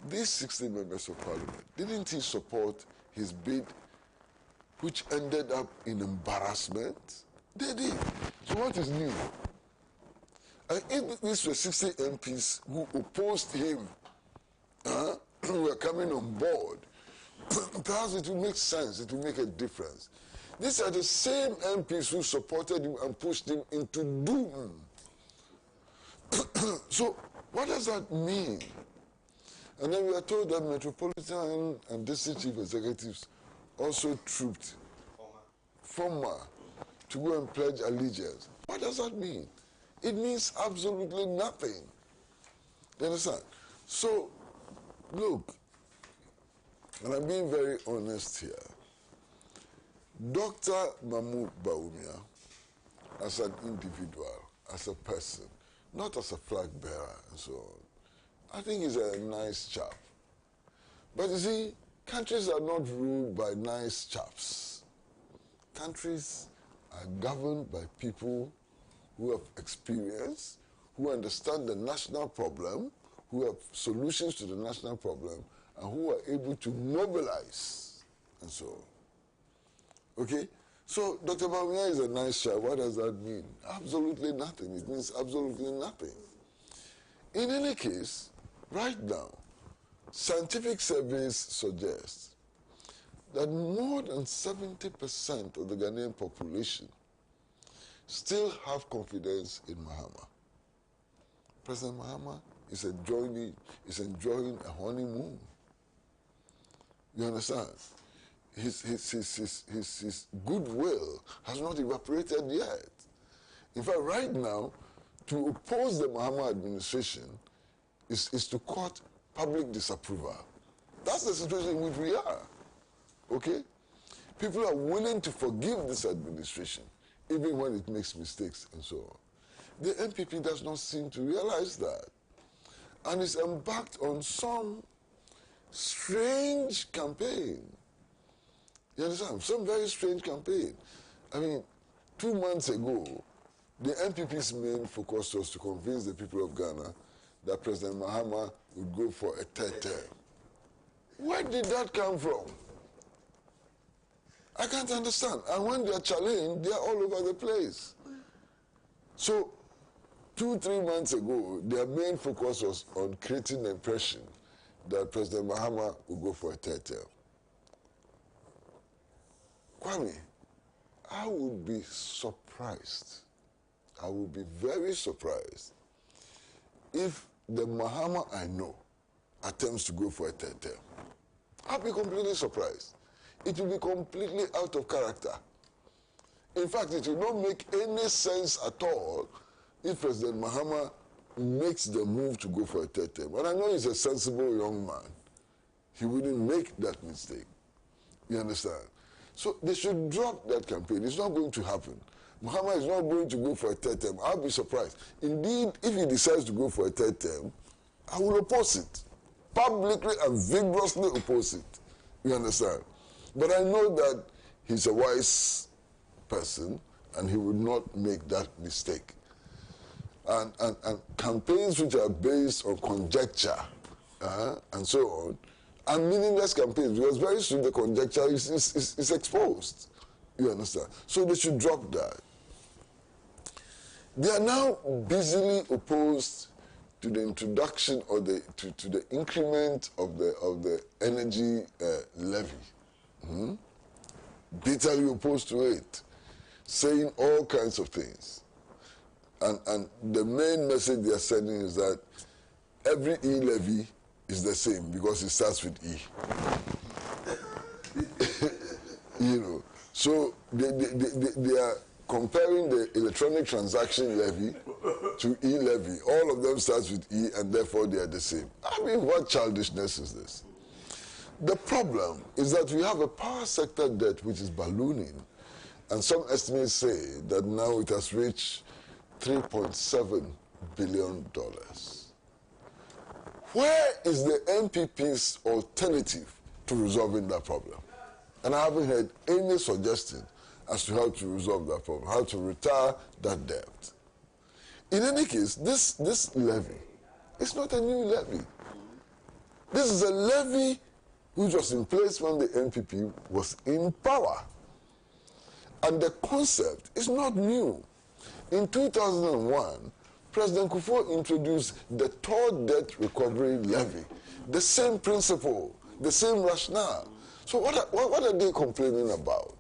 These 60 members of parliament, didn't he support his bid, which ended up in embarrassment? They did. So what is new? And if these were 60 MPs who opposed him, who were coming on board, perhaps it will make sense, it will make a difference. These are the same MPs who supported him and pushed him into doom. So what does that mean? And then we are told that metropolitan and district chief executives also trooped former to go and pledge allegiance. What does that mean? It means absolutely nothing. You understand? So, look, and I'm being very honest here, Dr. Mahmoud Bawumia, as an individual, as a person, not as a flag bearer and so on, I think he's a nice chap. But you see, countries are not ruled by nice chaps. Countries are governed by people who have experience, who understand the national problem, who have solutions to the national problem, and who are able to mobilize, and so on. Okay? So Dr. Bawumia is a nice chap. What does that mean? Absolutely nothing. It means absolutely nothing. In any case, right now, scientific surveys suggest that more than 70% of the Ghanaian population still have confidence in Mahama. President Mahama is enjoying a honeymoon. You understand? His goodwill has not evaporated yet. In fact, right now, to oppose the Mahama administration is to court public disapproval. That's the situation in which we are. Okay? People are willing to forgive this administration, even when it makes mistakes and so on. The NPP does not seem to realize that, and is embarked on some strange campaign. You understand? Some very strange campaign. I mean, 2 months ago, the NPP's main focus was to convince the people of Ghana that President Mahama would go for a third term. Where did that come from? I can't understand. And when they are challenged, they are all over the place. So, 2-3 months ago, their main focus was on creating the impression that President Mahama will go for a third term. Kwame, I would be surprised. I would be very surprised if the Mahama I know attempts to go for a third term. I'll be completely surprised. It will be completely out of character. In fact, it will not make any sense at all if President Mahama makes the move to go for a third term. And I know he's a sensible young man. He wouldn't make that mistake. You understand? So they should drop that campaign. It's not going to happen. Mahama is not going to go for a third term. I'll be surprised. Indeed, if he decides to go for a third term, I will oppose it. Publicly and vigorously oppose it. You understand? But I know that he's a wise person and he would not make that mistake. And campaigns which are based on conjecture and so on are meaningless campaigns because very soon the conjecture is exposed. You understand? So they should drop that. They are now busily opposed to the introduction or to the increment of the energy levy. Bitterly opposed to it, saying all kinds of things. And the main message they are sending is that every E-levy is the same because it starts with E. You know, so they are comparing the electronic transaction levy to E-levy. All of them starts with E and therefore they are the same. I mean, what childishness is this? The problem is that we have a power sector debt which is ballooning, and some estimates say that now it has reached $3.7 billion. Where is the NPP's alternative to resolving that problem? And I haven't heard any suggestion as to how to resolve that problem, how to retire that debt. In any case, this levy is not a new levy. This is a levy which was in place when the NPP was in power. And the concept is not new. In 2001, President Kufuor introduced the Toll Debt Recovery Levy. The same principle, the same rationale. So what are they complaining about?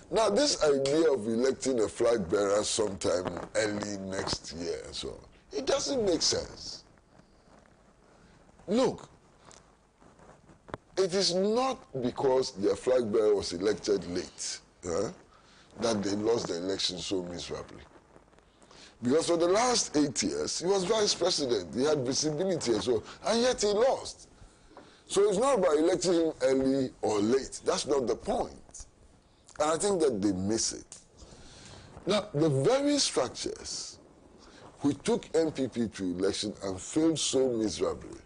Now, this idea of electing a flag bearer sometime early next year and so on, it doesn't make sense. Look, it is not because their flag bearer was elected late that they lost the election so miserably. Because for the last 8 years, he was vice president, he had visibility and so, and yet he lost. So it's not about electing him early or late. That's not the point. And I think that they miss it. Now, the very structures who took NPP to election and failed so miserably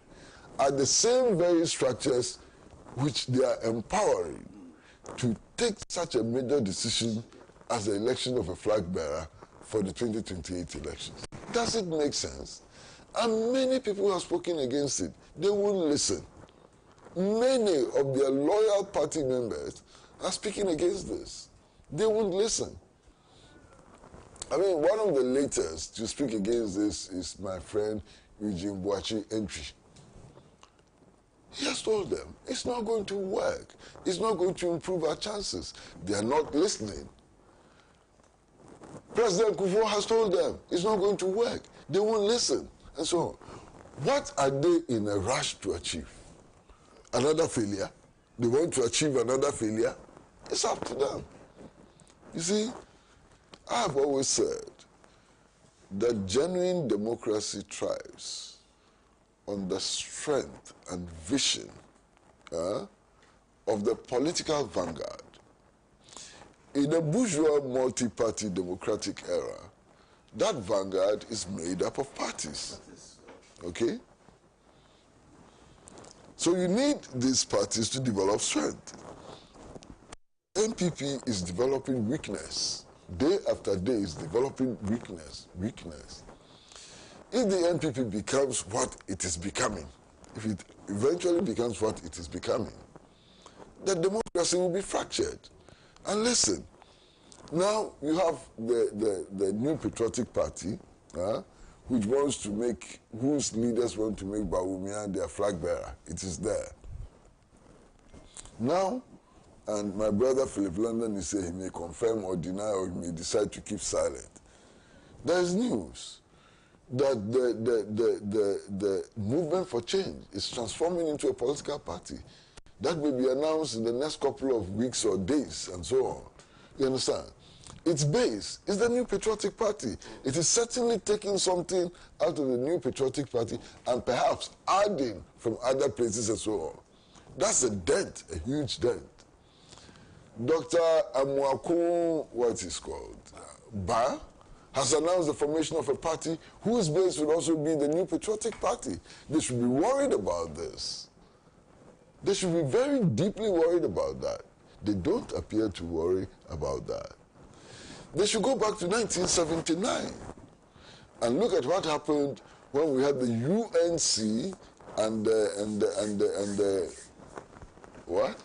are the same very structures which they are empowering to take such a major decision as the election of a flag bearer for the 2028 elections. Does it make sense? And many people have spoken against it. They won't listen. Many of their loyal party members are speaking against this. They won't listen. I mean, one of the latest to speak against this is my friend Eugene Boachi Entry. He has told them, it's not going to work. It's not going to improve our chances. They are not listening. President Kufuor has told them, it's not going to work. They won't listen, and so on. What are they in a rush to achieve? Another failure? They want to achieve another failure? It's up to them. You see, I've always said that genuine democracy thrives on the strength and vision of the political vanguard. In a bourgeois multi-party democratic era, that vanguard is made up of parties. Okay? So you need these parties to develop strength. NPP is developing weakness. Day after day is developing weakness. If the NPP becomes what it is becoming, if it eventually becomes what it is becoming, the democracy will be fractured. And listen, now you have the New Patriotic Party, whose leaders want to make Bawumia their flag bearer. It is there. Now, and my brother Philip London is saying he may confirm or deny or he may decide to keep silent. There is news that the movement for change is transforming into a political party. That will be announced in the next couple of weeks or days and so on. You understand? Its base is the New Patriotic Party. It is certainly taking something out of the New Patriotic Party and perhaps adding from other places and so on. That's a dent, a huge dent. Dr. Amuakun, what is called, Ba, has announced the formation of a party whose base would also be the New Patriotic Party. They should be worried about this. They should be very deeply worried about that. They don't appear to worry about that. They should go back to 1979 and look at what happened when we had the UNC and the what?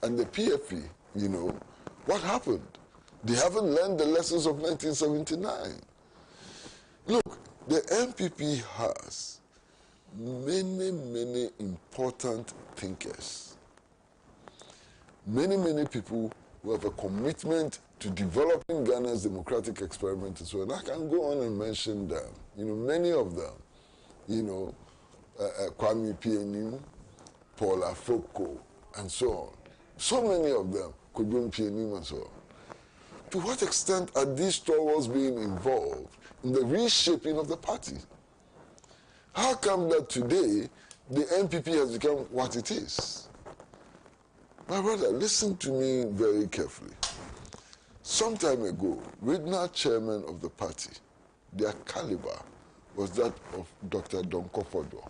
And the PFP, you know. What happened? They haven't learned the lessons of 1979. Look, the MPP has many important thinkers. Many people who have a commitment to developing Ghana's democratic experiment as well. And I can go on and mention them. You know, many of them. You know, Kwame Pienu, Paul Afoko, and so on. So many of them, Kudum Pienu and so on. To what extent are these stalwarts being involved in the reshaping of the party? How come that today the MPP has become what it is? My brother, listen to me very carefully. Some time ago, regional chairman of the party, their caliber was that of Dr. Donkofodo.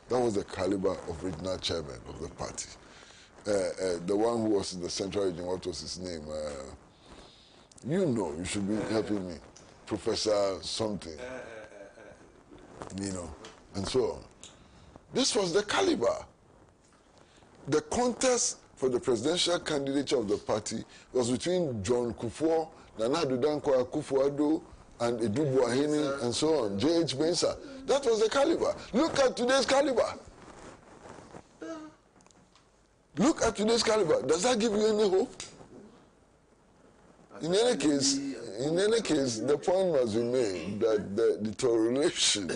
That was the caliber of regional chairman of the party. The one who was in the central region, what was his name? You know, you should be helping me. Professor something. You know, and so on. This was the caliber. The contest for the presidential candidature of the party was between John Kufuor, Nana Addo Dankwa Akufo-Addo, and Edu Buahini, and so on, J.H. Mensah. That was the caliber. Look at today's caliber. Look at today's caliber. Does that give you any hope? In any case, the point must be made that the deterioration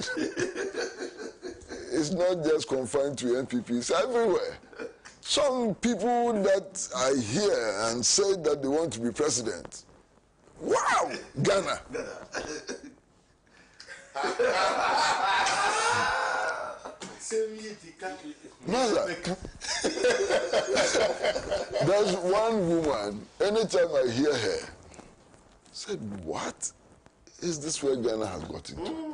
is not just confined to MPP, it's everywhere. Some people that I hear and say that they want to be president. Wow, Ghana. Mother, there's one woman, anytime I hear her, said, what is this where Ghana has got into?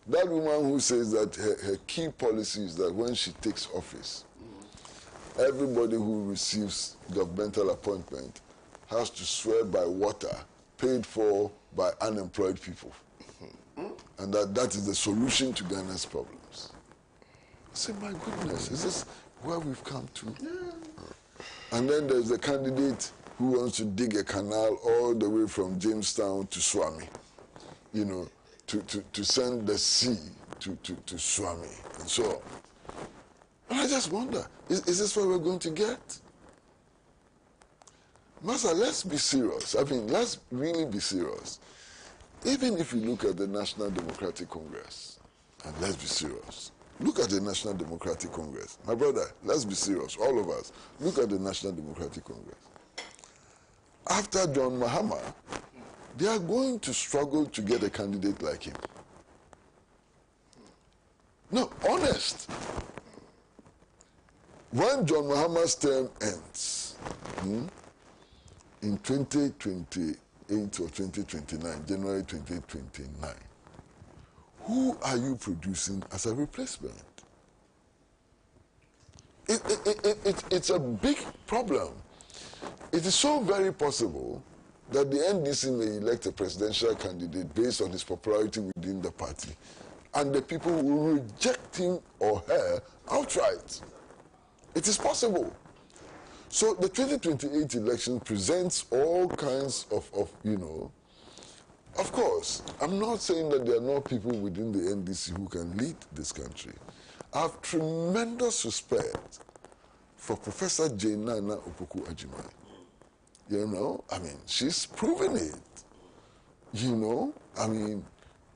That woman who says that her key policy is that when she takes office, everybody who receives governmental appointment has to swear by water paid for by unemployed people. And that is the solution to Ghana's problems. I said, my goodness, is this where we've come to? And then there's the candidate who wants to dig a canal all the way from Jamestown to Swami, you know, to send the sea to Swami and so on. And I just wonder, is this where we're going to get? Master, let's be serious. I mean, let's really be serious. Even if you look at the National Democratic Congress, and let's be serious, look at the National Democratic Congress. My brother, let's be serious, all of us. Look at the National Democratic Congress. After John Mahama, they are going to struggle to get a candidate like him. No, honest. When John Mahama's term ends, in 2028 or 2029, January 2029, who are you producing as a replacement? It's a big problem. It is so very possible that the NDC may elect a presidential candidate based on his popularity within the party, and the people will reject him or her outright. It is possible. So the 2028 election presents all kinds of Of course, I'm not saying that there are no people within the NDC who can lead this country. I have tremendous respect for Professor Nana Opoku-Agyeman. You know, I mean, she's proven it. You know, I mean,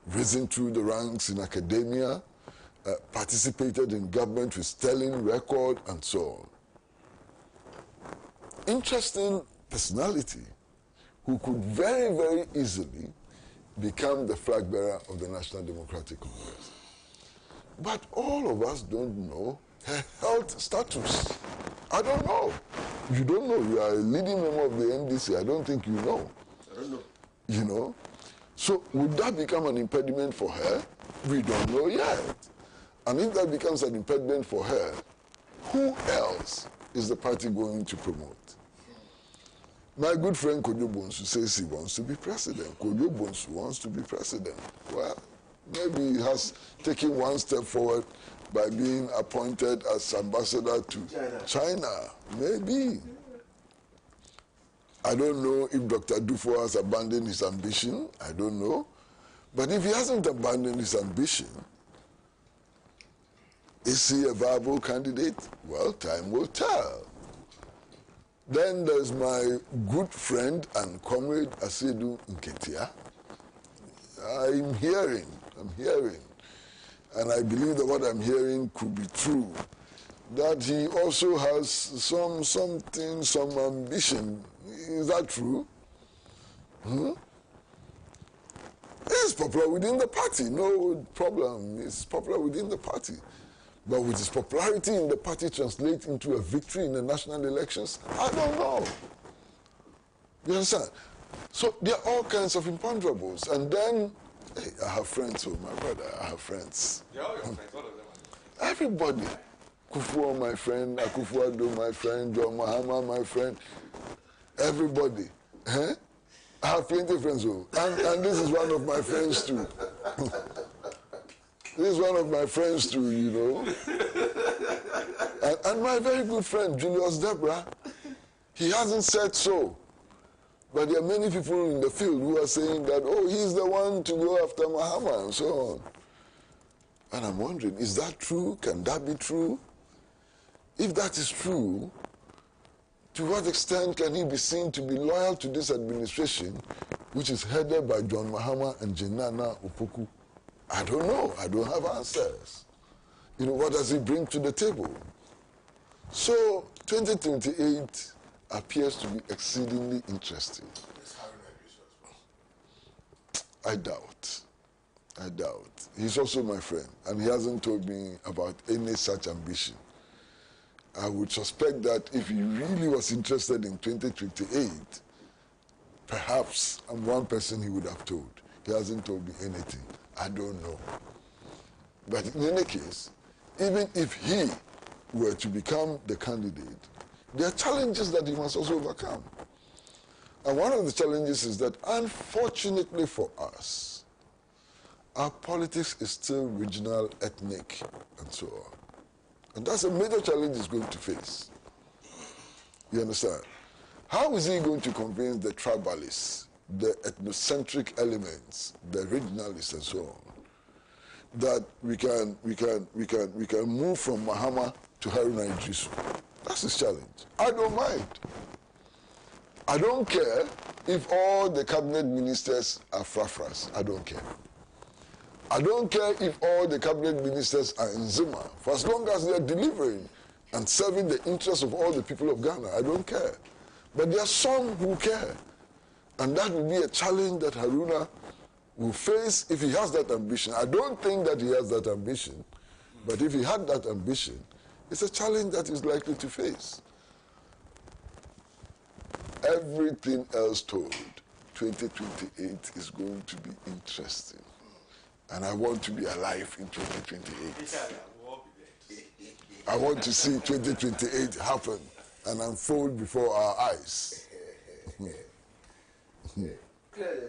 risen through the ranks in academia, participated in government with sterling record, and so on. Interesting personality who could very, very easily become the flag bearer of the National Democratic Congress. But all of us don't know her health status. I don't know. You don't know. You are a leading member of the NDC. I don't think you know. I don't know. You know? So would that become an impediment for her? We don't know yet. And if that becomes an impediment for her, who else is the party going to promote? My good friend Kojo Bonsu says he wants to be president. Kojo Bonsu wants to be president. Well, maybe he has taken one step forward by being appointed as ambassador to China. Maybe. I don't know if Dr. Dufo has abandoned his ambition. I don't know. But if he hasn't abandoned his ambition, is he a viable candidate? Well, time will tell. Then there's my good friend and comrade Asedu Nketia. I'm hearing, and I believe that what I'm hearing could be true, that he also has some ambition. Is that true? He's popular within the party, no problem. He's popular within the party. But with his popularity in the party translate into a victory in the national elections? I don't know. You understand? So there are all kinds of imponderables. And then, hey, I have friends, oh my brother, I have friends. They're all your friends, all of them. Everybody. Kufuor, my friend, Akufo-Addo, my friend, John Mahama, my friend. Everybody. Eh? I have plenty of friends, oh. And this is one of my friends too. This is one of my friends too, you know. And my very good friend, Julius Debra, he hasn't said so. But there are many people in the field who are saying that, oh, he's the one to go after Mahama and so on. And I'm wondering, is that true? Can that be true? If that is true, to what extent can he be seen to be loyal to this administration, which is headed by John Mahama and Nana Opoku? I don't know. I don't have answers. You know, what does he bring to the table? So 2028 appears to be exceedingly interesting. I doubt. He's also my friend, and he hasn't told me about any such ambition. I would suspect that if he really was interested in 2028, perhaps I'm one person he would have told. He hasn't told me anything. I don't know. But in any case, even if he were to become the candidate, there are challenges that he must also overcome. And one of the challenges is that, unfortunately for us, our politics is still regional, ethnic, and so on. And that's a major challenge he's going to face. You understand? How is he going to convince the tribalists, the ethnocentric elements, the regionalists, and so on, that we can move from Mahama to Haruna Idrisu? That's his challenge. I don't mind. I don't care if all the cabinet ministers are frafras. I don't care. I don't care if all the cabinet ministers are in Zuma. For as long as they are delivering and serving the interests of all the people of Ghana, I don't care. But there are some who care. And that will be a challenge that Haruna will face if he has that ambition. I don't think that he has that ambition. But if he had that ambition, it's a challenge that he's likely to face. Everything else told, 2028 is going to be interesting. And I want to be alive in 2028. I want to see 2028 happen and unfold before our eyes. Clearly,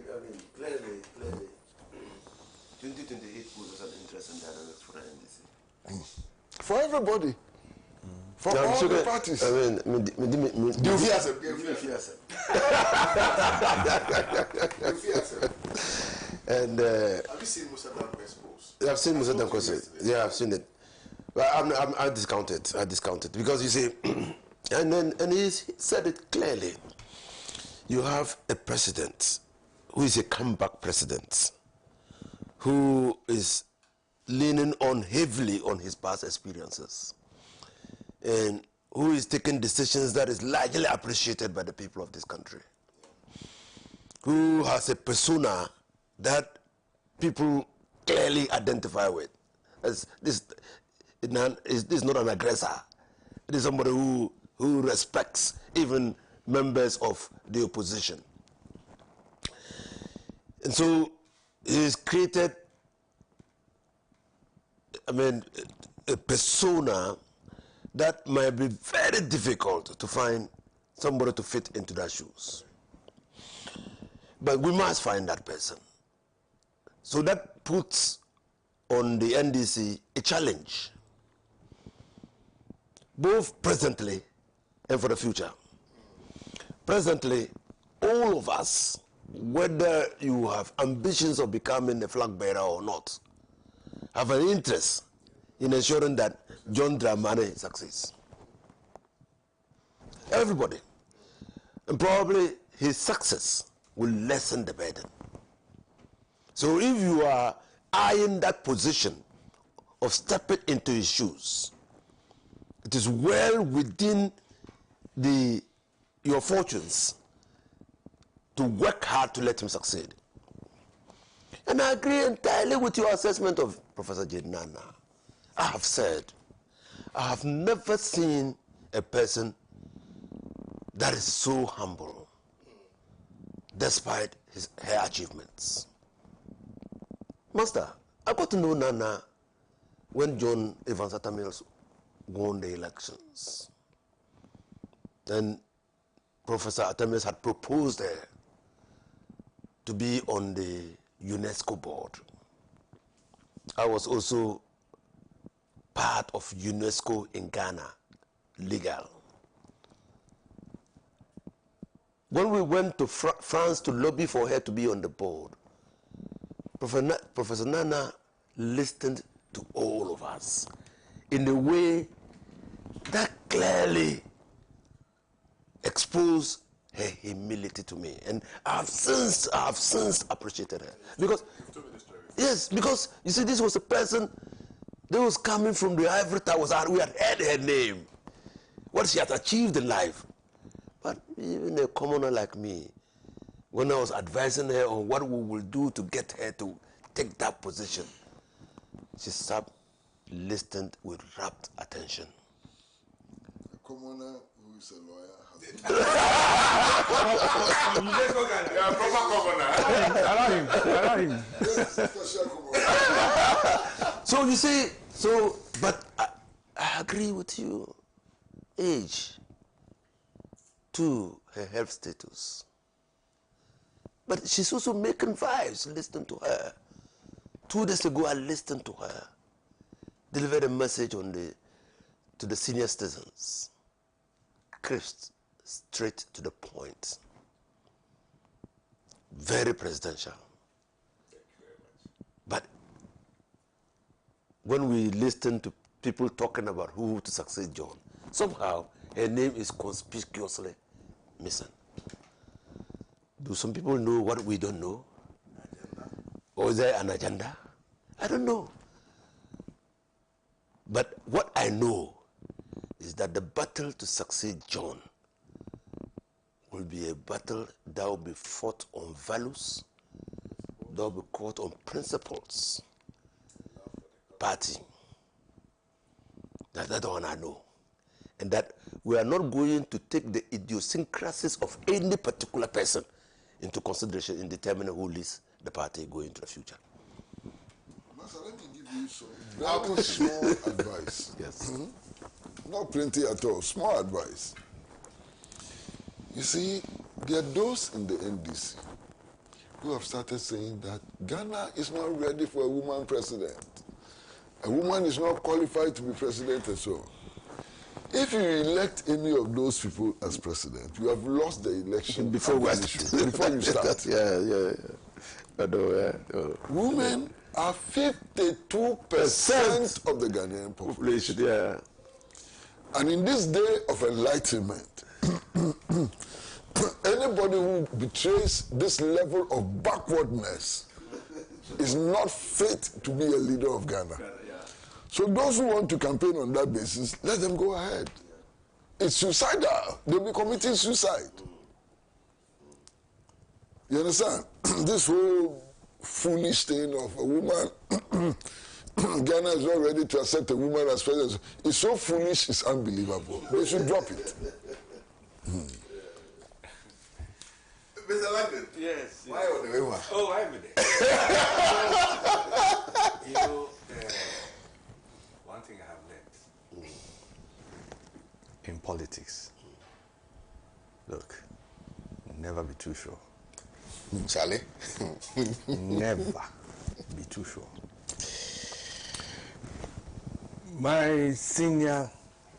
2028 poses an interesting dynamic for the NDC. For everybody. For all the parties. I mean, Do you fear them? And have you seen Musada's post? I've seen Musada's post. Yeah, I've seen it. But I discount it. I discount it because you see, and he said it clearly. You have a president who is a comeback president, who is leaning on heavily on his past experiences, and who is taking decisions that is largely appreciated by the people of this country, who has a persona that people clearly identify with. As this is not an aggressor. It is somebody who respects even members of the opposition. And so he's created, a persona that might be very difficult to find somebody to fit into their shoes. But we must find that person. So that puts on the NDC a challenge, both presently and for the future. Presently, all of us, whether you have ambitions of becoming a flag bearer or not, have an interest in ensuring that John Dramani succeeds. Everybody. And probably his success will lessen the burden. So if you are eyeing that position of stepping into his shoes, it is well within your fortunes to work hard to let him succeed. And I agree entirely with your assessment of Professor J. Nana. I have said, I have never seen a person that is so humble, despite her achievements. Master, I got to know Nana when John Evans Atta Mills won the elections. Then Professor Atta Mills had proposed her to be on the UNESCO board. I was also part of UNESCO in Ghana, legal. When we went to France to lobby for her to be on the board, Professor Nana listened to all of us in a way that clearly exposed her humility to me, and I have since appreciated her because you see, this was a person that was coming from the ivory towers. We had heard her name, what she had achieved in life, but even a commoner like me, when I was advising her on what we will do to get her to take that position, she sat, listened with rapt attention. A commoner who is a lawyer Yeah, proper governor. Allow him. So you see, but I agree with you. Age, to her health status. But she's also making vibes. Listen to her. 2 days ago, I listened to her. Delivered a message to the senior citizens. Crisp, straight to the point. Very presidential. But when we listen to people talking about who to succeed John, somehow her name is conspicuously missing. Do some people know what we don't know? Or is there an agenda? I don't know. But what I know is that the battle to succeed John will be a battle that will be fought on values, that will be fought on principles, party. That's the one I know. And that we are not going to take the idiosyncrasies of any particular person into consideration in determining who leads the party going into the future. Master, let me give you some very small advice. Yes. Not plenty at all, small advice. You see, there are those in the NDC who have started saying that Ghana is not ready for a woman president. A woman is not qualified to be president and so on. If you elect any of those people as president, you have lost the election before you start. Yeah. Women are 52% of the Ghanaian population. Yeah. And in this day of enlightenment, anybody who betrays this level of backwardness is not fit to be a leader of Ghana. So those who want to campaign on that basis, let them go ahead. It's suicidal. They'll be committing suicide. You understand? This whole foolish thing of a woman, Ghana is not ready to accept a woman as president. It's so foolish, it's unbelievable. They should drop it. Mr. Langton. Yes. Why on the way? Oh, I'm there. You know, one thing I have learned in politics, look, never be too sure. Charlie? Never be too sure. My senior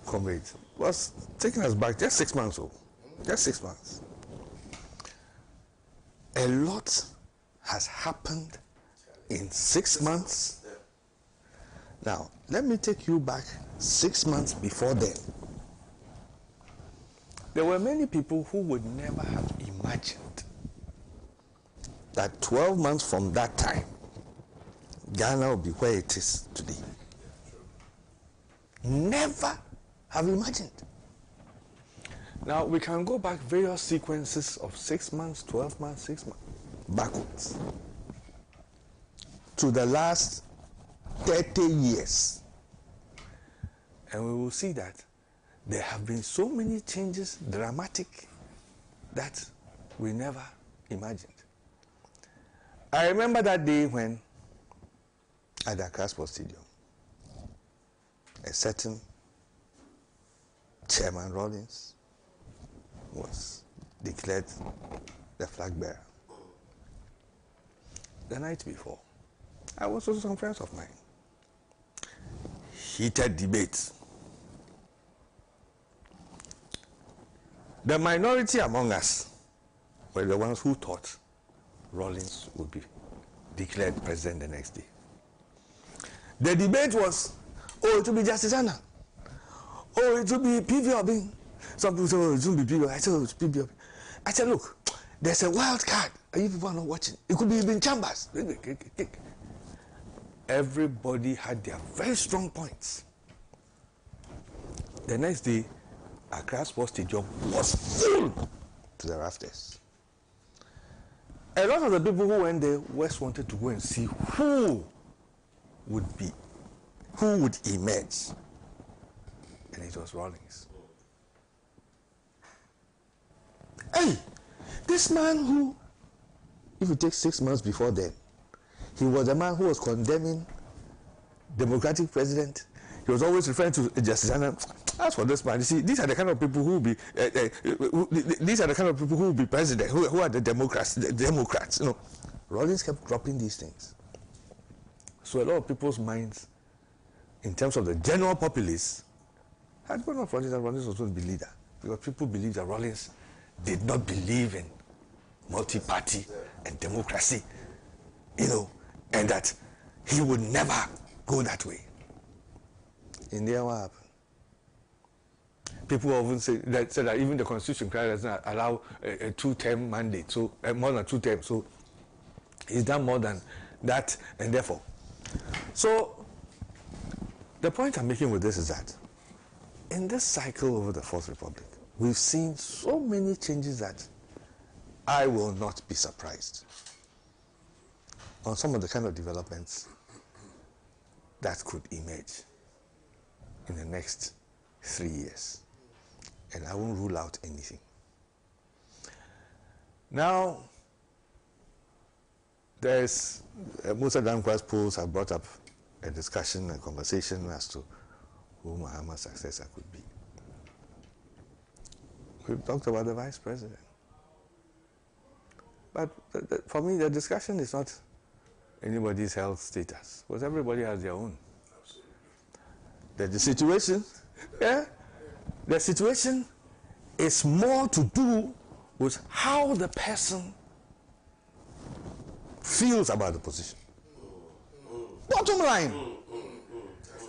comrade was taking us back just 6 months old. Just 6 months. A lot has happened in 6 months. Now, let me take you back 6 months before then. There were many people who would never have imagined that 12 months from that time, Ghana will be where it is today. Never have imagined. Now, we can go back various sequences of 6 months, 12 months, 6 months, backwards to the last 30 years. And we will see that there have been so many changes, dramatic, that we never imagined. I remember that day when, at the Accra Sports Stadium, a certain Chairman Rawlings was declared the flag bearer. The night before, I was with some friends of mine. Heated debates. The minority among us were the ones who thought Rawlings would be declared president the next day. The debate was, oh, it will be Justice Anna. Oh, it will be PV Obing. Some people say, oh, it won't be PV. I said, oh, it's PV Obing. I said, look, there's a wild card. Are you people not watching? It could be even Chambers. Everybody had their very strong points. The next day, Accra Sports Stadium was full to the rafters. A lot of the people who went there West wanted to go and see who would emerge. And it was Rawlings. Hey, this man who, if you take 6 months before then, he was the man who was condemning Democratic president. He was always referring to Justice Anna. As for this man, you see, these are the kind of people who will be. These are the kind of people who will be president. Who are the Democrats? The Democrats, you know. Rawlings kept dropping these things. So a lot of people's minds, in terms of the general populace, had gone off Rawlings, and Rawlings was going to be leader, because people believed that Rawlings did not believe in multi-party and democracy, you know, and that he would never go that way. In the end, what happened? People often say that even the Constitution does not allow a two-term mandate, so more than 2 terms. So he's done more than that, and therefore. So the point I'm making with this is that in this cycle over the Fourth Republic, we've seen so many changes that I will not be surprised on some of the kind of developments that could emerge in the next 3 years. And I won't rule out anything. Now, there's most of the Danqua's polls have brought up a discussion, a conversation as to who Mahama's successor could be. We've talked about the vice president. But for me, the discussion is not anybody's health status, because everybody has their own. There's the situation, yeah? The situation is more to do with how the person feels about the position. Bottom line.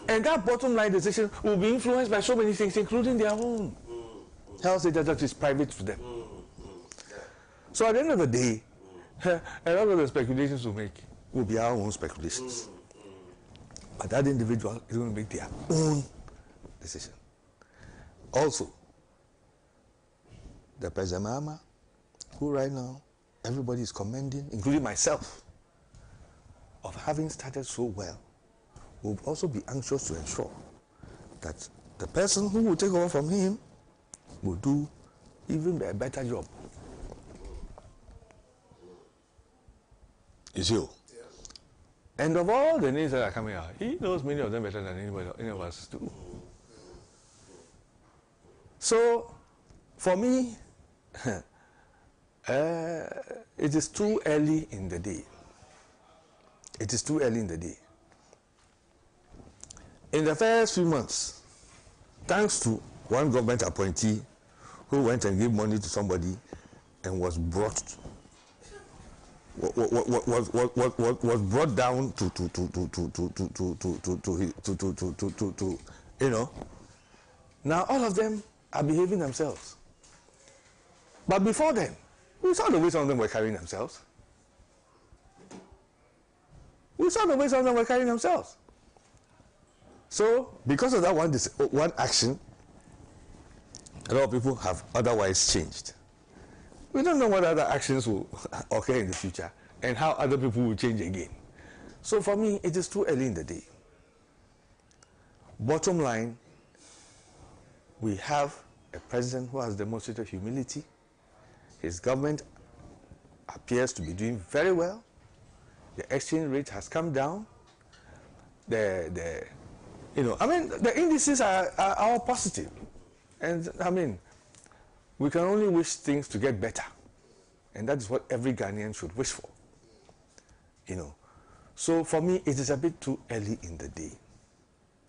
And that bottom line decision will be influenced by so many things, including their own. Health that is private to them. So at the end of the day, a lot of the speculations we make will be our own speculations. But that individual is going to make their own decision. Also, the President Mahama, who right now everybody is commending, including myself, of having started so well, will also be anxious to ensure that the person who will take over from him will do even a better job. You see? And of all the names that are coming out, he knows many of them better than any of us do. So, for me, it is too early in the day. It is too early in the day. In the first few months, thanks to one government appointee who went and gave money to somebody and was brought was brought down to you know. Now all of them are behaving themselves. But before then, we saw the way some of them were carrying themselves. We saw the way some of them were carrying themselves. So, because of that one action, a lot of people have otherwise changed. We don't know what other actions will occur in the future and how other people will change again. So for me, it is too early in the day. Bottom line, we have a president who has demonstrated humility. His government appears to be doing very well. The exchange rate has come down. The indices are all positive. And we can only wish things to get better. And that is what every Ghanaian should wish for. So for me, it is a bit too early in the day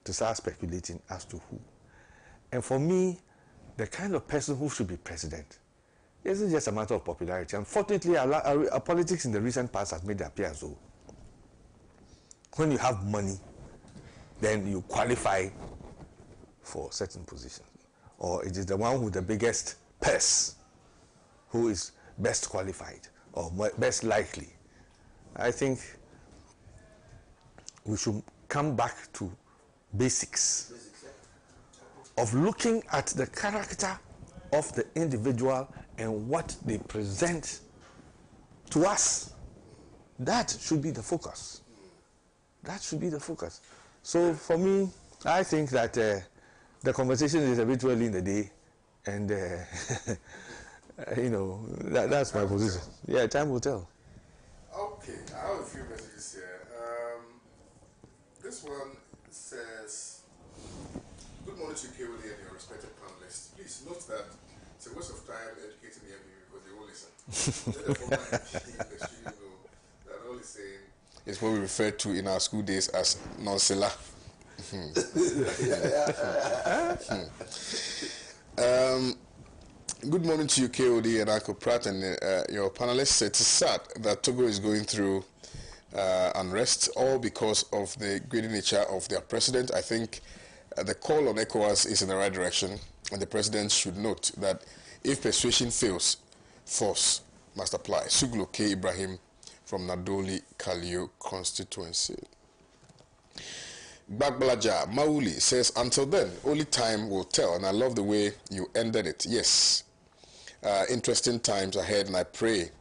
to start speculating as to who. And for me, the kind of person who should be president isn't just a matter of popularity. Unfortunately, our politics in the recent past has made it appear as though when you have money, then you qualify for certain positions. Or it is the one with the biggest purse who is best qualified or best likely. I think we should come back to basics of looking at the character of the individual and what they present to us. That should be the focus. That should be the focus. So for me, I think that the conversation is a bit early in the day, and that's my position. Yeah, time will tell. Okay, I have a few messages here. This one says, "Good morning to KOD and your respected panelists. Please note that it's a waste of time educating the MD because they won't listen. Let the former MP in the studio know that all he's saying is what we referred to in our school days as non-sela." Good morning to you, KOD and Uncle Pratt and your panelists. It is sad that Togo is going through unrest, all because of the greedy nature of their president. I think the call on ECOWAS is in the right direction, and the president should note that if persuasion fails, force must apply. Suglo K. Ibrahim from Nadoli Kalio constituency. Bagbalaja Mauli says, "Until then, only time will tell," and I love the way you ended it. Yes, interesting times ahead, and I pray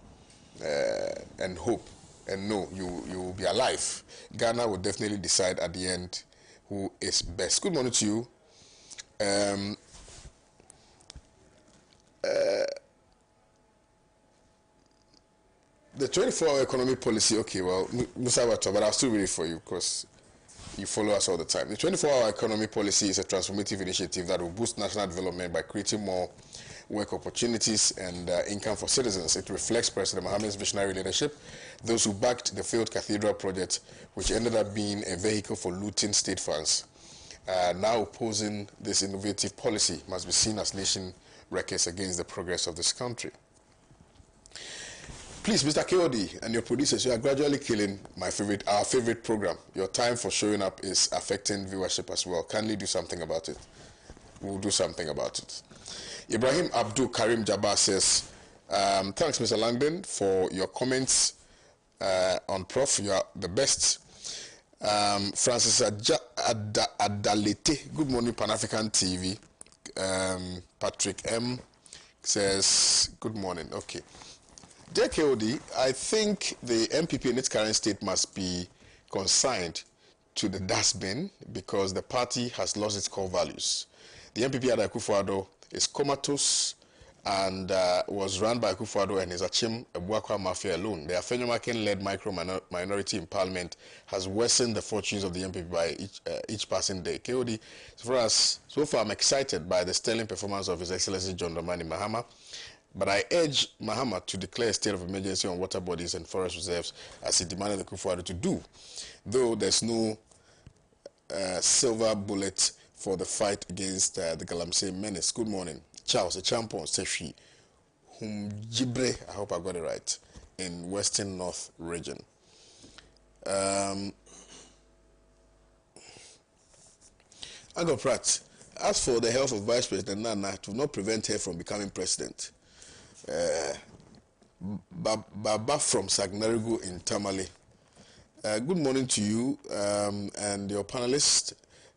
and hope and know you will be alive. Ghana will definitely decide at the end who is best. Good morning to you. The 24-hour economy policy, okay, well, Mr. Wato, but I'll still read it for you because you follow us all the time. The 24-hour economy policy is a transformative initiative that will boost national development by creating more work opportunities and income for citizens. It reflects President Mohammed's visionary leadership, those who backed the failed cathedral project, which ended up being a vehicle for looting state funds, now opposing this innovative policy must be seen as nation wreckers against the progress of this country. Please, Mr. KOD and your producers, you are gradually killing our favorite program. Your time for showing up is affecting viewership as well. Kindly do something about it. We'll do something about it. Ibrahim Abdul Karim Jabbar says, thanks, Mr. Langdon, for your comments on Prof. You are the best. Francis Adalete, good morning, Pan-African TV. Patrick M says, good morning. Okay. JKOD, I think the MPP in its current state must be consigned to the dustbin because the party has lost its core values. The MPP under Akufo-Addo is comatose and was run by Akufo-Addo and his Achim Ebuakwa Mafia alone. The Afenyomaken-led micro-minority in parliament has worsened the fortunes of the MPP by each passing day. KOD, so far I'm excited by the sterling performance of His Excellency John Dramani Mahama, but I urge Mahama to declare a state of emergency on water bodies and forest reserves as he demanded Akufo-Addo to do, though there's no silver bullet for the fight against the Galamsey menace. Good morning. Charles, a champion, Sefi, Humjibre, I hope I got it right, in Western North region. Uncle Pratt, as for the health of Vice President Nana, it will not prevent her from becoming president. Baba from Sagnarigo in Tamale. Good morning to you and your panelists.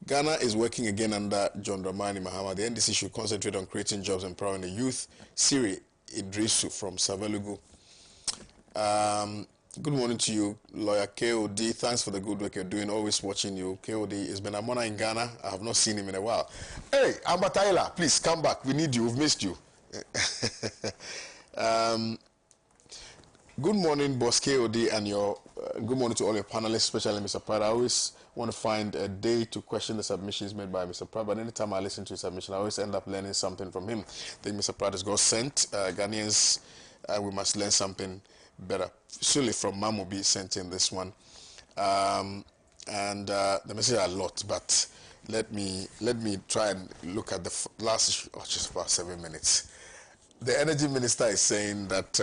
Ghana is working again under John Dramani Mahama. The NDC should concentrate on creating jobs and empowering the youth. Siri Idrisu from Savelugu. Good morning to you, Lawyer KOD. Thanks for the good work you're doing. Always watching you. KOD has been a monarch in Ghana. I have not seen him in a while. Hey, Amba Tyler, please come back. We need you. We've missed you. Good morning, Boss KOD, and your good morning to all your panelists, especially Mr. Pratt. I always want to find a day to question the submissions made by Mr. Pratt, but anytime I listen to his submission, I always end up learning something from him. I think Mr. Pratt has got sent. Ghanaians, we must learn something better. Surely from Mamobi sent in this one. The message are a lot, but let me try and look at the last issue. Oh, just about 7 minutes. The Energy Minister is saying that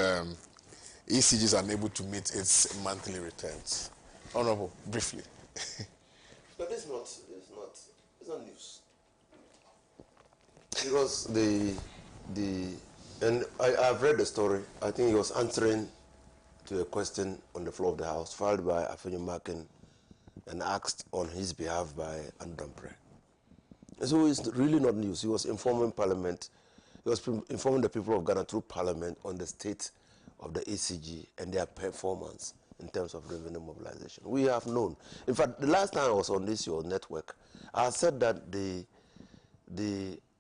ECG is unable to meet its monthly returns. Honorable, briefly. But it's not news. Because and I've read the story. I think he was answering to a question on the floor of the House filed by Afenyomaken and asked on his behalf by Andampre. And so it's really not news. He was informing Parliament. He was informing the people of Ghana through Parliament on the state of the ECG and their performance in terms of revenue mobilization. We have known. In fact, the last time I was on your network, I said that the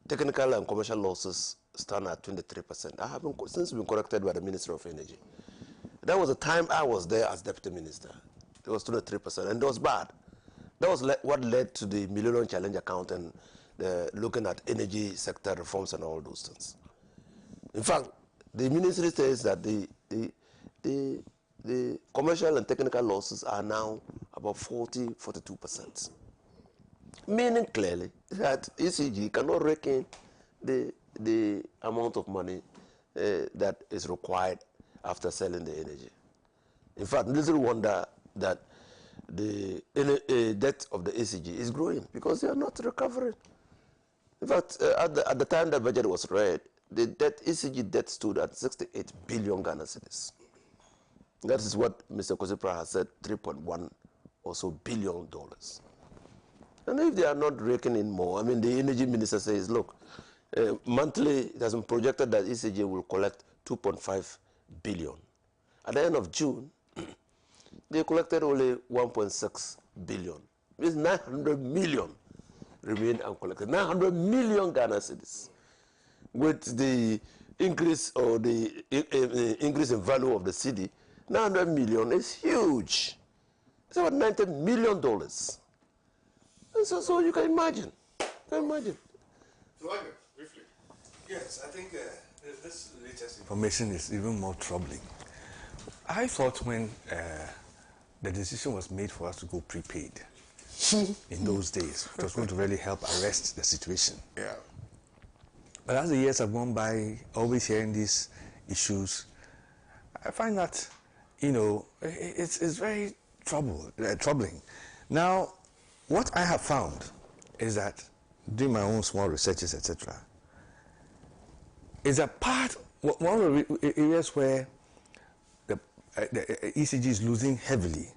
technical and commercial losses stand at 23%. I have since been corrected by the Ministry of Energy. That was the time I was there as Deputy Minister. It was 23%, and it was bad. That was what led to the Millennium Challenge account and looking at energy sector reforms and all those things. In fact, the ministry says that the commercial and technical losses are now about 42%. Meaning clearly that ECG cannot reckon the amount of money that is required after selling the energy. In fact, little wonder that the debt of the ECG is growing because they are not recovering. In fact, at the time the budget was read, the ECG debt stood at 68 billion Ghana cedis. That is what Mr. Kosipra has said, $3.1 or so billion. And if they are not raking in more, I mean, the energy minister says, look, monthly, it has been projected that ECG will collect 2.5 billion. At the end of June, they collected only 1.6 billion. It means 900 million remain uncollected. 900 million Ghana cedis. With the increase or the increase in value of the cedi, 900 million is huge. It's about $90 million. And so you can imagine. Briefly. Yes, I think this latest information is even more troubling. I thought when the decision was made for us to go prepaid, in those days. It was going to really help arrest the situation. Yeah. But as the years have gone by, always hearing these issues, I find that, you know, it's very troubling. Now, what I have found is that, doing my own small researches, etc., is a one of the areas where the ECG is losing heavily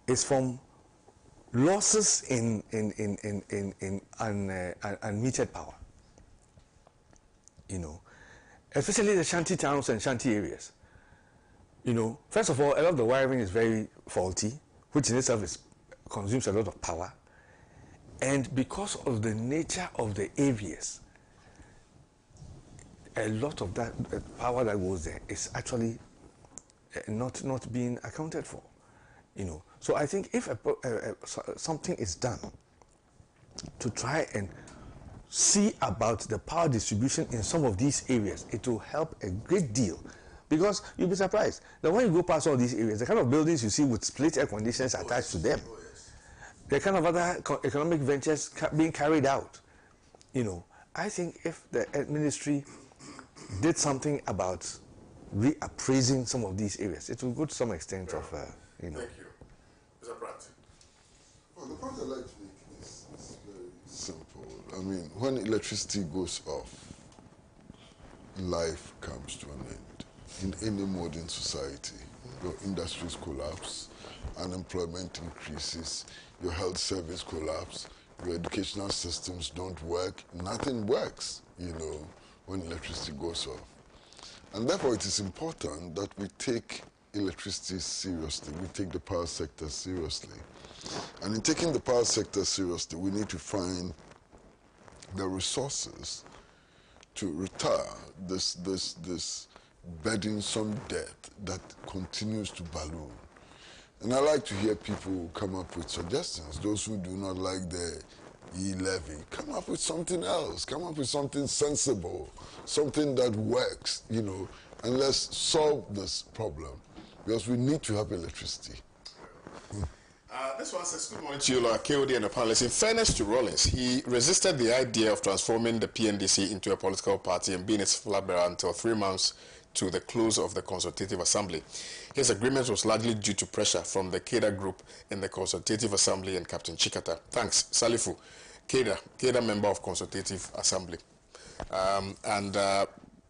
is from losses in unmetered power. You know, especially the shanty towns and shanty areas. You know, first of all, a lot of the wiring is very faulty, which in itself consumes a lot of power. And because of the nature of the areas, a lot of that power that goes there is actually not being accounted for. You know, so I think if something is done to try and see about the power distribution in some of these areas, it will help a great deal. Because you'll be surprised that when you go past all these areas, the kind of buildings you see with split air conditioners attached to them, the kind of other economic ventures being carried out. You know, I think if the ministry did something about reappraising some of these areas, it will go to some extent of, you know. Thank you. Mr. Pratt. Well, the point I'd like to make is very simple. I mean, when electricity goes off, life comes to an end. In any modern society, your industries collapse, unemployment increases, your health service collapse, your educational systems don't work, nothing works, you know, when electricity goes off. And therefore it is important that we take electricity seriously, we take the power sector seriously. And in taking the power sector seriously, we need to find the resources to retire this burdensome debt that continues to balloon. And I like to hear people come up with suggestions. Those who do not like the e-levy, come up with something else. Come up with something sensible, something that works, you know, and let's solve this problem because we need to have electricity. This one says, good morning to you, KOD and the panelists. In fairness to Rollins, he resisted the idea of transforming the PNDC into a political party and being its flag bearer until 3 months to the close of the Consultative Assembly. His agreement was largely due to pressure from the Keda group in the Consultative Assembly and Captain Chikata. Thanks, Salifu, Keda member of Consultative Assembly.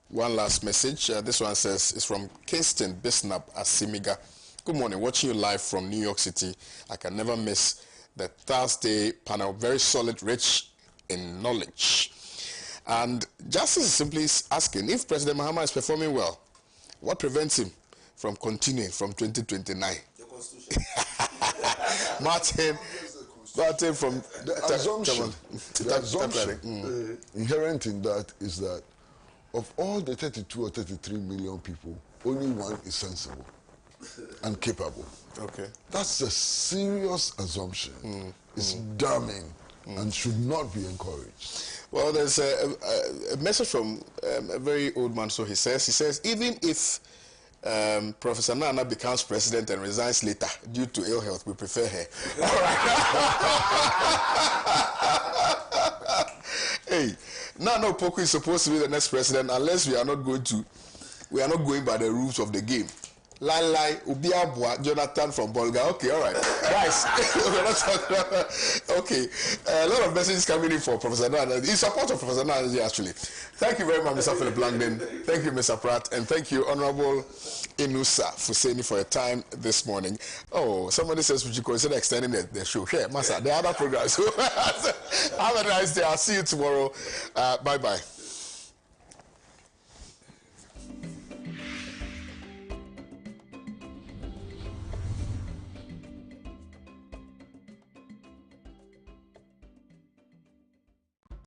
One last message. This one says, it's from Kingston Bisnap Asimiga. Good morning, watching you live from New York City. I can never miss the Thursday panel. Very solid, rich in knowledge. And Justice is simply asking, if President Mahama is performing well, what prevents him from continuing from 2029? The Constitution. Martin from the assumption inherent in that is that of all the 32 or 33 million people, only one is sensible and capable. Okay. That's a serious assumption. It's damning and should not be encouraged. Well, there's a message from a very old man, so he says, even if Professor Nana becomes president and resigns later due to ill health, we prefer her. All right. Hey, Nana Opoku is supposed to be the next president unless we are not going by the rules of the game. Lai Ubiabwa, Jonathan from Bolga. Okay, all right. Guys, we're not talking about, okay. A lot of messages coming in for Professor Nana. In support of Professor Nana, actually. Thank you very much, Mr. Philip Langdon. Thank you, Mr. Pratt. And thank you, Honorable Inusa Fuseni, for your time this morning. Oh, somebody says, would you consider extending the show? Here, Masa, the other programs. Have a nice day. I'll see you tomorrow. Bye-bye.